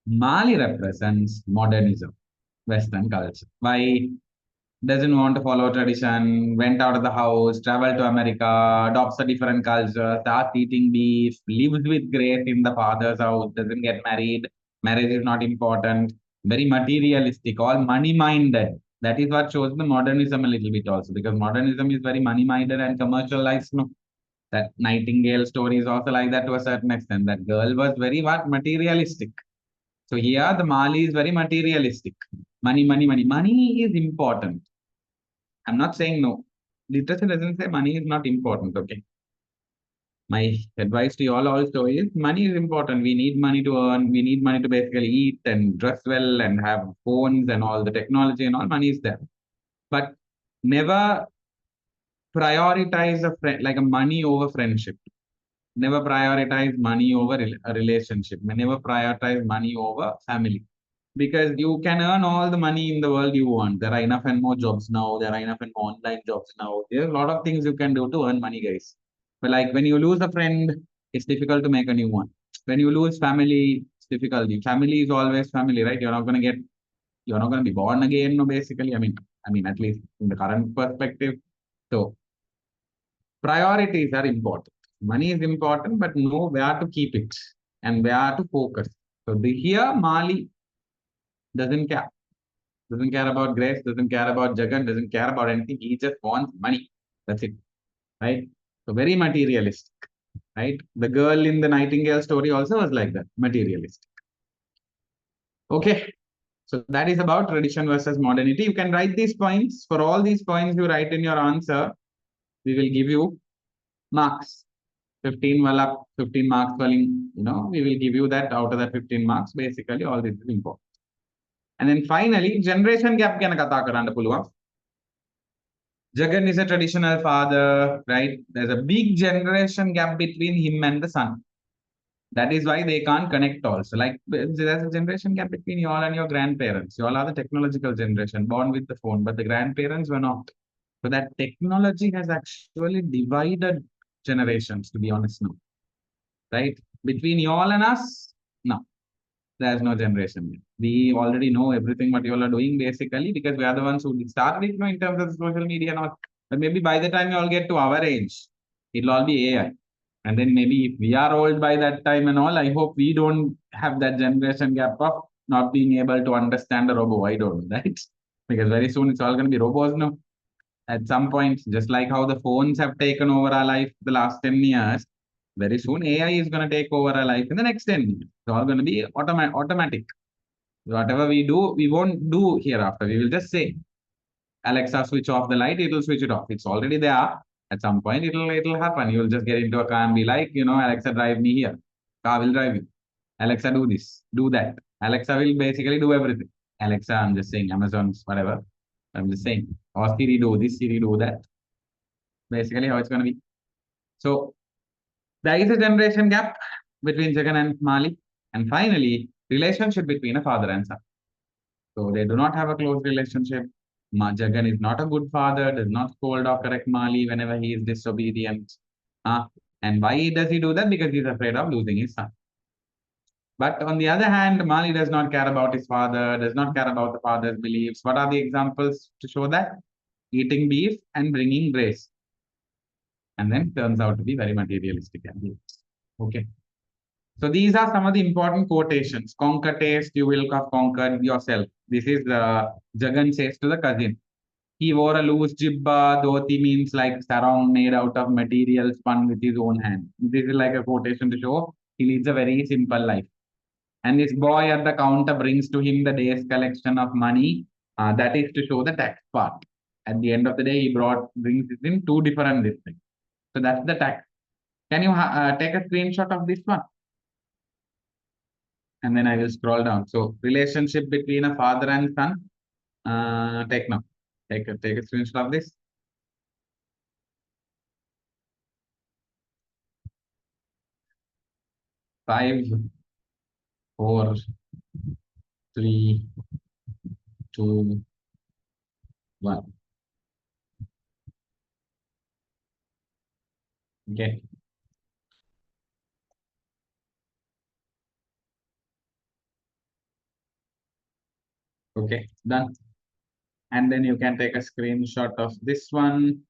Mali represents modernism, Western culture. Why? Doesn't want to follow tradition, went out of the house, traveled to America, adopts a different culture, starts eating beef, lives with grace in the father's house, doesn't get married, marriage is not important, very materialistic, all money minded. That is what shows the modernism a little bit also, because modernism is very money minded and commercialized. No? That Nightingale story is also like that to a certain extent. That girl was very what materialistic. So here the Mali is very materialistic. Money, money, money. Money is important. I'm not saying no. Literature doesn't say money is not important. Okay. My advice to you all also is money is important. We need money to earn. We need money to basically eat and dress well and have phones and all the technology and all. Money is there. But never prioritize a friend like a money over friendship. Never prioritize money over a relationship. Never prioritize money over family. Because you can earn all the money in the world you want. There are enough and more jobs now. There are enough and more online jobs now. There are a lot of things you can do to earn money, guys. But like when you lose a friend, it's difficult to make a new one. When you lose family, it's difficult. Family is always family, right? You're not gonna be born again, no, basically. I mean, at least in the current perspective. So priorities are important. Money is important, but know where to keep it and where to focus. So here Mali doesn't care. Doesn't care about Grace, doesn't care about Jagan, doesn't care about anything. He just wants money. That's it. Right? So very materialistic. Right? The girl in the Nightingale story also was like that, materialistic. Okay. So that is about tradition versus modernity. You can write these points. For all these points you write in your answer, we will give you marks. 15 wala 15 marks falling, we will give you that out of that 15 marks. Basically, all this is important. And then finally, generation gap ගැන කතා කරන්න පුළුවන්. Jagan is a traditional father, right? There's a big generation gap between him and the son. That is why they can't connect also. Like there's a generation gap between you all and your grandparents. You all are the technological generation, born with the phone, but the grandparents were not. So that technology has actually divided generations, to be honest now. Right? Between you all and us, no. There's no generation gap. We already know everything what you all are doing basically because we are the ones who started it, in terms of social media and all. But maybe by the time you all get to our age, it'll all be AI. And then maybe if we are old by that time and all, I hope we don't have that generation gap of not being able to understand a robo. I don't know, right? Because very soon it's all going to be robots now. At some point, just like how the phones have taken over our life the last 10 years, very soon AI is going to take over our life in the next 10 years. It's all going to be automatic. Whatever we do, we won't do hereafter. We will just say, Alexa, switch off the light, it'll switch it off. It's already there. At some point, it'll happen. You'll just get into a car and be like, Alexa, drive me here. Car will drive you. Alexa, do this, do that. Alexa will basically do everything. Alexa, I'm just saying, Amazon's whatever. I'm just saying, or Siri do this, Siri do that. Basically, how it's going to be. So there is a generation gap between Jagan and Mali. And finally, relationship between a father and son. So they do not have a close relationship. Jagan is not a good father, does not scold or correct Mali whenever he is disobedient. And why does he do that? Because he's afraid of losing his son. But on the other hand, Mali does not care about his father, does not care about the father's beliefs. What are the examples to show that? Eating beef and bringing grace. And then turns out to be very materialistic. Okay. So these are some of the important quotations. Conquer taste, you will have conquered yourself. This is Jagan says to the cousin. He wore a loose jibba. Dhoti means like sarong made out of material spun with his own hand. This is like a quotation to show he leads a very simple life. And this boy at the counter brings to him the day's collection of money. That is to show the tax part. At the end of the day, he brings it in two different districts. So that's the tax. Can you take a screenshot of this one? And then I will scroll down. So relationship between a father and son. Take now. Take a screenshot of this. 5, 4, 3, 2, 1. Okay. Okay. Done. And then you can take a screenshot of this one,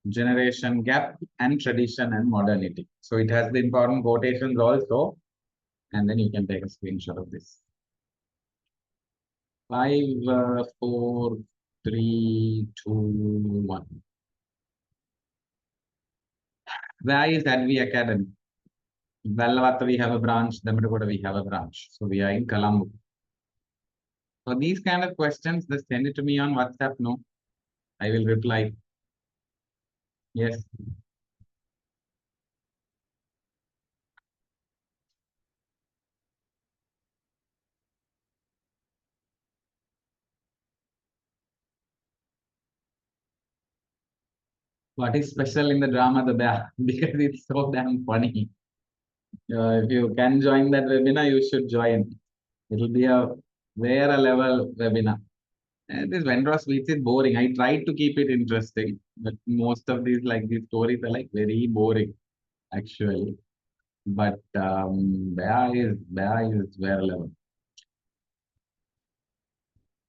generation gap and tradition and modernity. So it has the important quotations also. And then you can take a screenshot of this. 5, 4, 3, 2, 1. Where is Advi Academy? Vellavata we have a branch, Damadugoda we have a branch. So we are in Colombo. So these kind of questions, just send it to me on WhatsApp. No, I will reply. Yes. What is special in the drama The Bear? Because it's so damn funny. If you can join that webinar, you should join. It will be a rare level webinar. This vendor speech is boring. I tried to keep it interesting, but most of these these stories are like very boring actually. But Bear is rare level.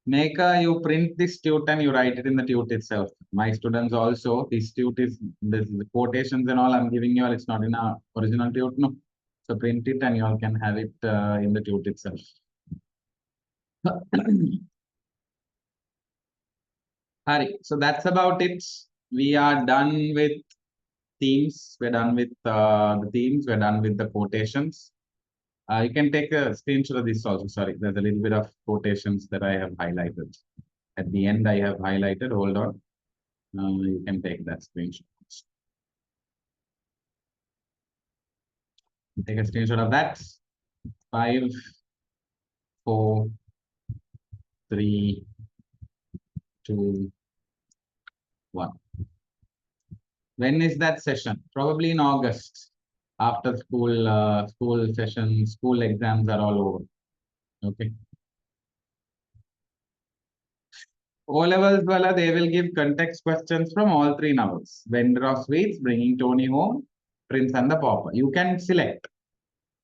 Make you print this tute and you write it in the tute itself. My students also, this tute is this the quotations and all I'm giving you all, it's not in a original tute, no. So print it and you all can have it in the tute itself. Hari, so that's about it. We are done with themes. We're done with the themes. We're done with the quotations. You can take a screenshot of this also. Sorry, there's a little bit of quotations that I have highlighted. At the end, I have highlighted. Hold on. You can take that screenshot. Take a screenshot of that. 5, 4, 3, 2, 1. When is that session? Probably in August, after school sessions, school exams are all over. Okay. O levels, well, they will give context questions from all three novels. Vendor of Sweets, Bringing Tony Home, Prince and the Pauper. You can select.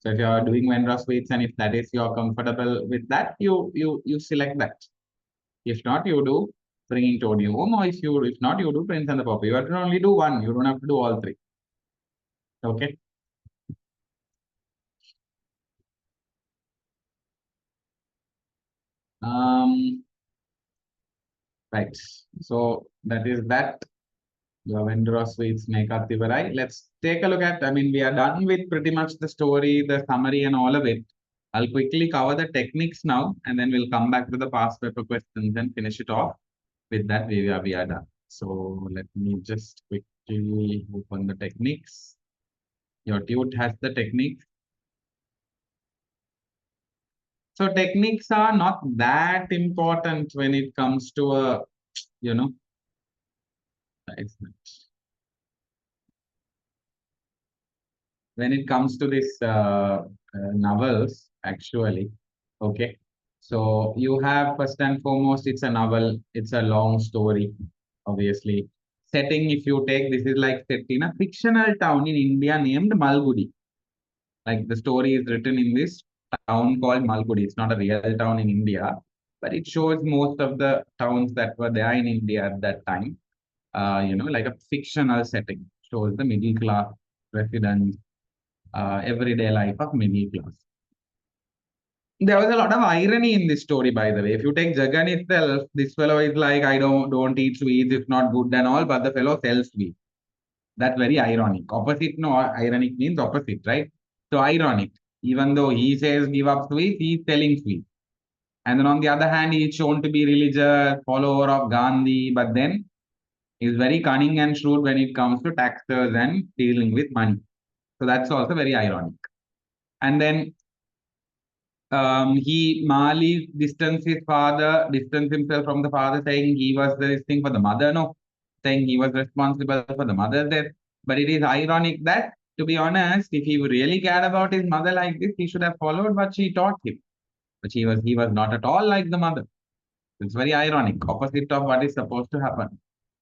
So if you are doing Vendor of Sweets and if that is you're comfortable with that, you select that. If not, you do Bringing Tony Home, or if not, you do Prince and the Pauper. You have to only do one. You don't have to do all three. Okay. Right. So that is that. Lavendra Sweets Nekativarai. Let's take a look at, I mean, we are done with pretty much the story, the summary and all of it. I'll quickly cover the techniques now, and then we'll come back to the past paper questions and finish it off. With that, we are done. So let me just quickly open the techniques. Your tute has the techniques. So techniques are not that important when it comes to a, you know, when it comes to this novels, actually, okay. So you have first and foremost, it's a novel, it's a long story, obviously. Setting, if you take, this is like set in a fictional town in India named Malgudi. Like the story is written in this town called Malgudi. It's not a real town in India, but it shows most of the towns that were there in India at that time. Like a fictional setting, shows the middle class residents, everyday life of middle class. There was a lot of irony in this story, by the way. If you take Jagan itself, this fellow is like, I don't eat sweets, it's not good and all, but the fellow sells sweets. That's very ironic. Opposite, no, ironic means opposite, right? So ironic. Even though he says give up sweets, he's selling sweets. And then on the other hand, he's shown to be religious, follower of Gandhi, but then he's very cunning and shrewd when it comes to taxes and dealing with money. So that's also very ironic. And then Mali distance himself from the father, saying he was this thing for the mother, no, saying he was responsible for the mother's death. But it is ironic that to be honest, if he really cared about his mother like this, he should have followed what she taught him. But he was not at all like the mother. It's very ironic, opposite of what is supposed to happen.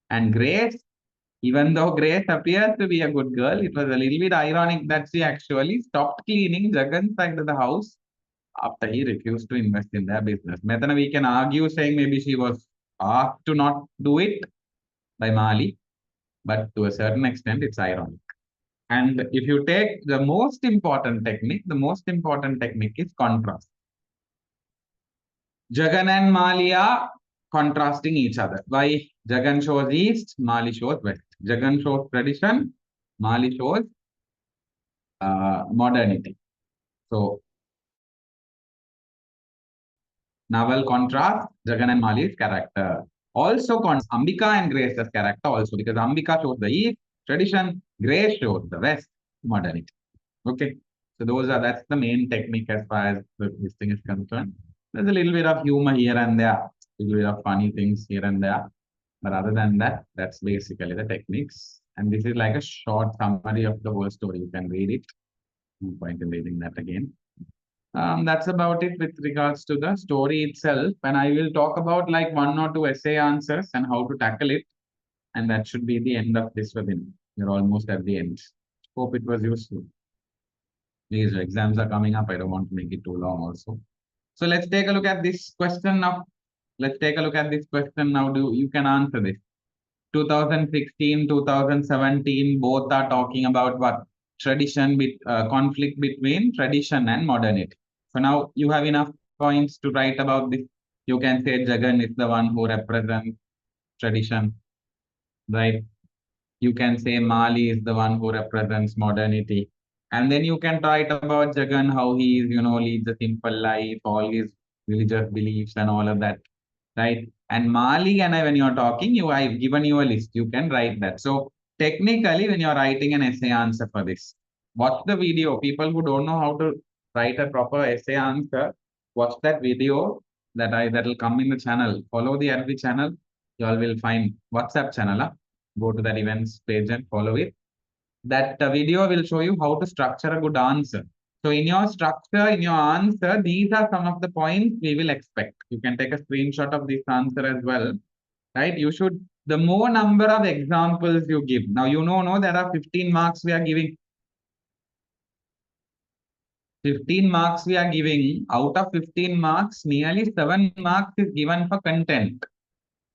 And Grace, even though Grace appears to be a good girl, it was a little bit ironic that she actually stopped cleaning Jagan's side of the house after he refused to invest in their business. Methana, we can argue saying maybe she was asked to not do it by Mali, but to a certain extent, it's ironic. And if you take the most important technique, is contrast. Jagan and Mali are contrasting each other. Why? Jagan shows east, Mali shows west. Jagan shows tradition, Mali shows modernity. So, novel contrast, Jagan and Mali's character. Also, Ambika and Grace's character also, because Ambika shows the east, tradition, Grace shows the west, modernity. Okay. So that's the main technique as far as this thing is concerned. There's a little bit of humor here and there, a little bit of funny things here and there. But other than that, that's basically the techniques. And this is like a short summary of the whole story. You can read it. No point in reading that again. That's about it with regards to the story itself. And I will talk about like one or two essay answers and how to tackle it. And that should be the end of this webinar. We're almost at the end. Hope it was useful. These exams are coming up. I don't want to make it too long also. So let's take a look at this question now. Let's take a look at this question now. You can answer this. 2016, 2017, both are talking about what? Conflict between tradition and modernity. So now you have enough points to write about this. You can say Jagan is the one who represents tradition, right? You can say Mali is the one who represents modernity. And then you can write about Jagan, how he is, leads a simple life, all his religious beliefs and all of that, right? And Mali, and when you're talking, I've given you a list. You can write that. So technically, when you're writing an essay answer for this, watch the video. People who don't know how to write a proper essay answer, watch that video that will come in the channel. Follow the RV channel. You all will find WhatsApp channel. Go to that events page and follow it. That video will show you how to structure a good answer. So in your structure, in your answer, these are some of the points we will expect. You can take a screenshot of this answer as well, right? The more number of examples you give. Now, no, there are 15 marks we are giving. 15 marks we are giving. Out of 15 marks, nearly 7 marks is given for content.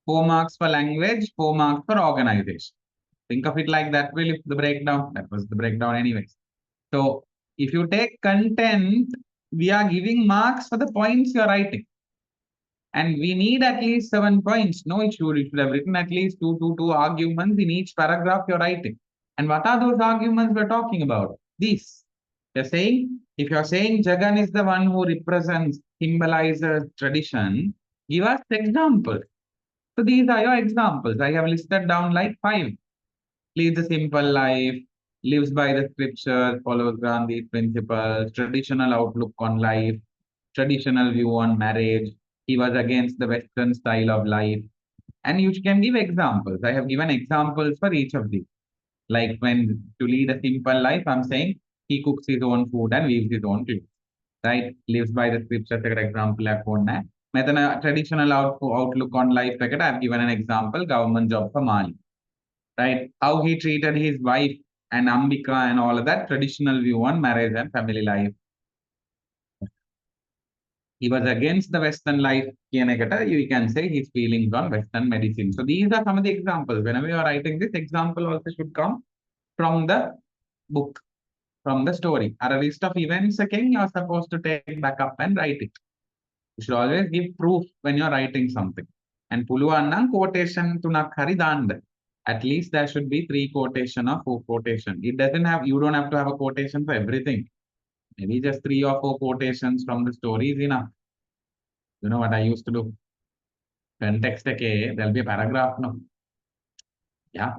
4 marks for language, 4 marks for organization. Think of it like that, will the breakdown. That was the breakdown anyways. So if you take content, we are giving marks for the points you're writing. And we need at least 7 points. No issue. You should have written at least two arguments in each paragraph you're writing. And what are those arguments we're talking about? These. You're saying, if you're saying Jagan is the one who represents, symbolizes tradition, give us examples. So these are your examples. I have listed down like 5. Leads a simple life, lives by the scriptures, follows Gandhi's principles, traditional outlook on life, traditional view on marriage. He was against the Western style of life. And you can give examples. I have given examples for each of these. Like when to lead a simple life, I'm saying he cooks his own food and weaves his own clothes. Right? Lives by the scriptures, example. Traditional outlook on life, I've given an example, government job for Mali. Right? How he treated his wife and Ambika and all of that, traditional view on marriage and family life. He was against the Western life, you can say his feelings on Western medicine. So these are some of the examples. Whenever you are writing this, example also should come from the book, from the story. Or a list of events, again, you are supposed to take back up and write it. You should always give proof when you're writing something. And Puluanna quotation to Nakharidand. At least there should be 3 quotation or 4 quotation. You don't have to have a quotation for everything. Maybe just 3 or 4 quotations from the story is enough. You know what I used to do? Context, okay, there'll be a paragraph, no? Yeah,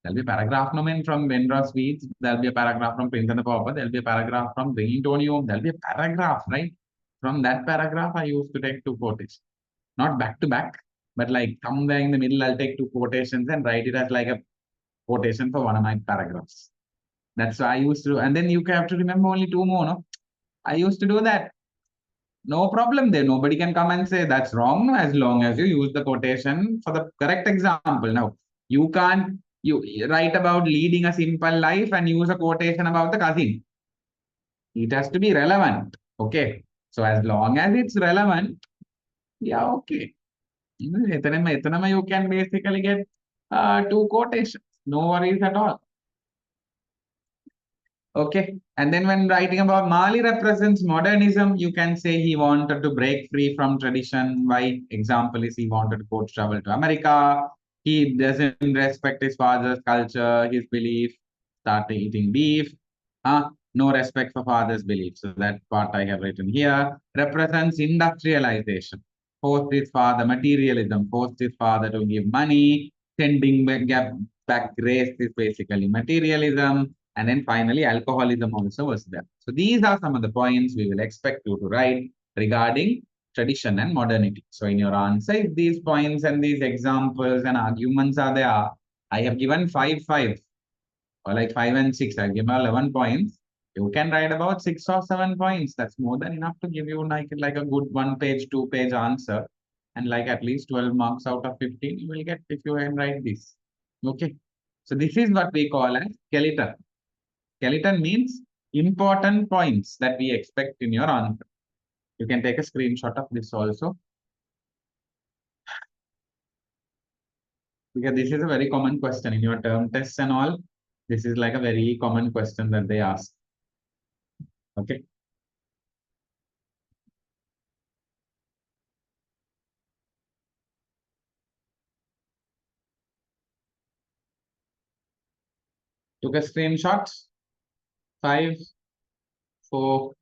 there'll be a paragraph no from Vendra Sweets, there'll be a paragraph from Prince and the Pauper, there'll be a paragraph from Bringing Tony Home, there'll be a paragraph, right? From that paragraph, I used to take 2 quotations. Not back to back, but like somewhere in the middle, I'll take 2 quotations and write it as like a quotation for one of my paragraphs. That's why I used to, and then you have to remember only two more, no? I used to do that. No problem there. Nobody can come and say that's wrong, no, as long as you use the quotation for the correct example. Now, you can't you write about leading a simple life and use a quotation about the cousin. It has to be relevant. Okay. So as long as it's relevant, yeah, okay. Etanema, you can basically get two quotations. No worries at all. Okay. And then when writing about Mali represents modernism, you can say he wanted to break free from tradition. Why? Example is he wanted to go travel to America. He doesn't respect his father's culture, his belief, started eating beef. No respect for father's belief. So that part I have written here represents industrialization. Forced his father, materialism, forced his father to give money, sending back grace is basically materialism. And then finally, alcoholism also was there. So these are some of the points we will expect you to write regarding tradition and modernity. So in your answer, if these points and these examples and arguments are there, I have given five, or like 5 and 6. I've given 11 points. You can write about 6 or 7 points. That's more than enough to give you like a good 1 page, 2 page answer. And like at least 12 marks out of 15, you will get if you can write this. Okay. So this is what we call as skeleton. Skeleton means important points that we expect in your answer. You can take a screenshot of this also, because this is a very common question in your term tests and all. This is like a very common question that they ask. Okay. Took a screenshot. 5, 4,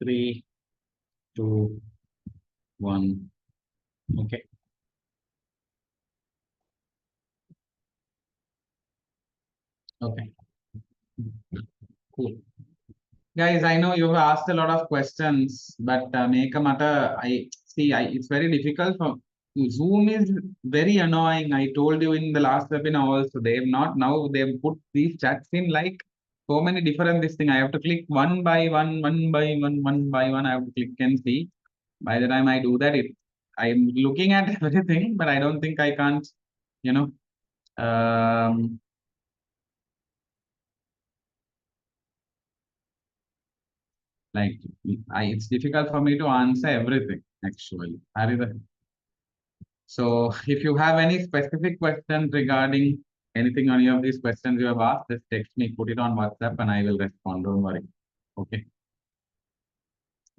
3, 2, 1. Okay. Okay. Cool. Guys, I know you've asked a lot of questions, but make a matter. I see. It's very difficult for Zoom is very annoying. I told you in the last webinar also. They've not now. They've put these chats in like so many different this thing. I have to click one by one, one by one, one by one. I have to click and see. By the time I do that, I'm looking at everything, but I don't think I can't. You know. Um, like it's difficult for me to answer everything actually. So if you have any specific questions regarding anything, any of these questions you have asked, just text me, put it on WhatsApp, and I will respond. Don't worry. Okay.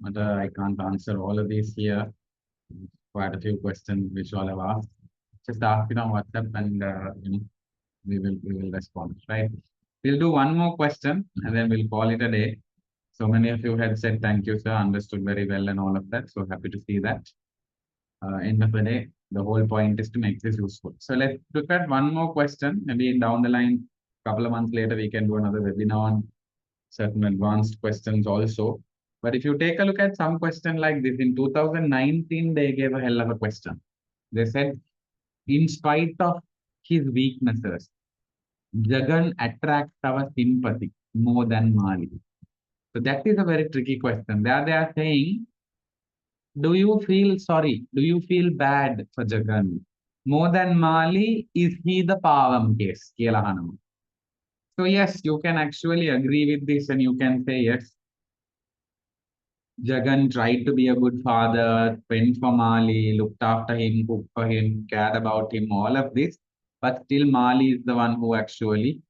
But I can't answer all of these here. Quite a few questions which all have asked. Just ask it on WhatsApp, and we will respond. Right. We'll do one more question, and then we'll call it a day. So many of you had said thank you, sir. Understood very well, and all of that. So happy to see that. End of the day, the whole point is to make this useful. So let's look at one more question. Maybe down the line, a couple of months later, we can do another webinar on certain advanced questions also. But if you take a look at some question like this, in 2019, they gave a hell of a question. They said, in spite of his weaknesses, Jagan attracts our sympathy more than Mali. So that is a very tricky question. There they are saying, do you feel sorry? Do you feel bad for Jagan? More than Mali, is he the Pavam case? Kiyala Hanama. So yes, you can actually agree with this and you can say yes. Jagan tried to be a good father, went for Mali, looked after him, cooked for him, cared about him, all of this. But still Mali is the one who actually,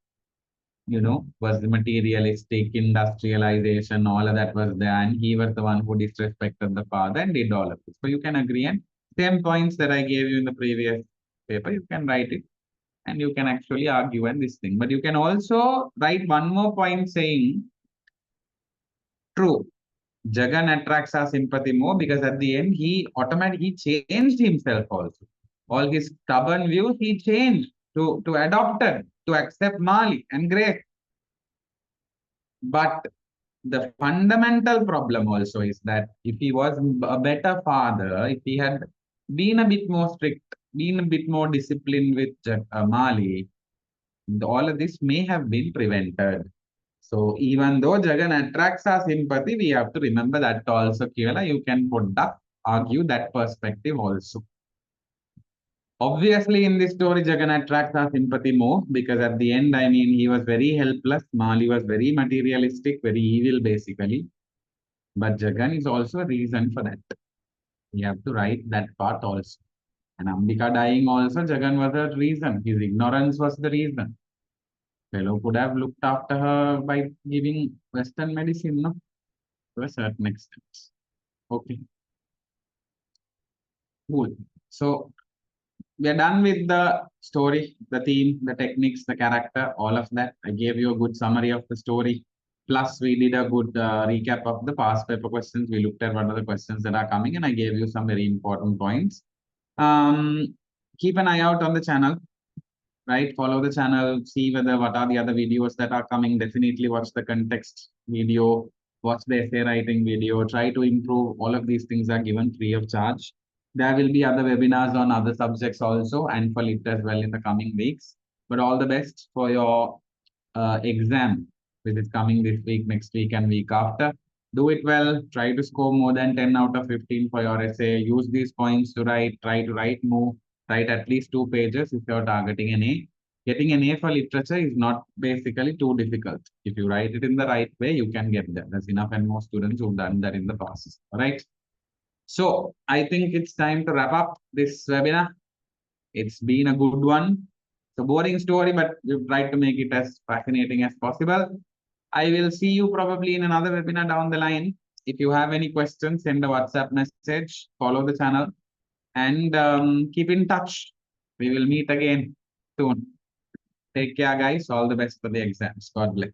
was the materialistic, industrialization, all of that was there. And he was the one who disrespected the father and did all of this. So you can agree. And same points that I gave you in the previous paper, you can write it and you can actually argue and this thing. But you can also write one more point saying, true, Jagan attracts our sympathy more because at the end, he changed himself also. All his stubborn views, he changed to adopted, to accept Mali and grace. But the fundamental problem also is that if he was a better father, if he had been a bit more strict, been a bit more disciplined with Mali, all of this may have been prevented. So even though Jagan attracts our sympathy, we have to remember that also, Kela, you can argue that perspective also. Obviously, in this story, Jagan attracts our sympathy more because at the end, I mean, he was very helpless. Mali was very materialistic, very evil, basically. But Jagan is also a reason for that. We have to write that part also. And Ambika dying also, Jagan was a reason. His ignorance was the reason. Fellow could have looked after her by giving Western medicine, no? To a certain extent. Okay, cool. So we are done with the story, the theme, the techniques, the character, all of that. I gave you a good summary of the story. Plus, we did a good recap of the past paper questions. We looked at what are the questions that are coming, and I gave you some very important points. Um, Keep an eye out on the channel, right? Follow the channel, see whether what are the other videos that are coming. Definitely watch the context video, watch the essay writing video, try to improve. All of these things are given free of charge. There will be other webinars on other subjects also and for lit as well in the coming weeks. But all the best for your exam, which is coming this week, next week, and week after. Do it well. Try to score more than 10 out of 15 for your essay. Use these points to write. Try to write more. Write at least 2 pages if you're targeting an A. Getting an A for literature is not basically too difficult. If you write it in the right way, you can get there. There's enough and more students who've done that in the past. All right. So I think it's time to wrap up this webinar. It's been a good one. It's a boring story, but we've tried to make it as fascinating as possible. I will see you probably in another webinar down the line. If you have any questions, send a WhatsApp message, follow the channel, and keep in touch. We will meet again soon. Take care, guys. All the best for the exams. God bless.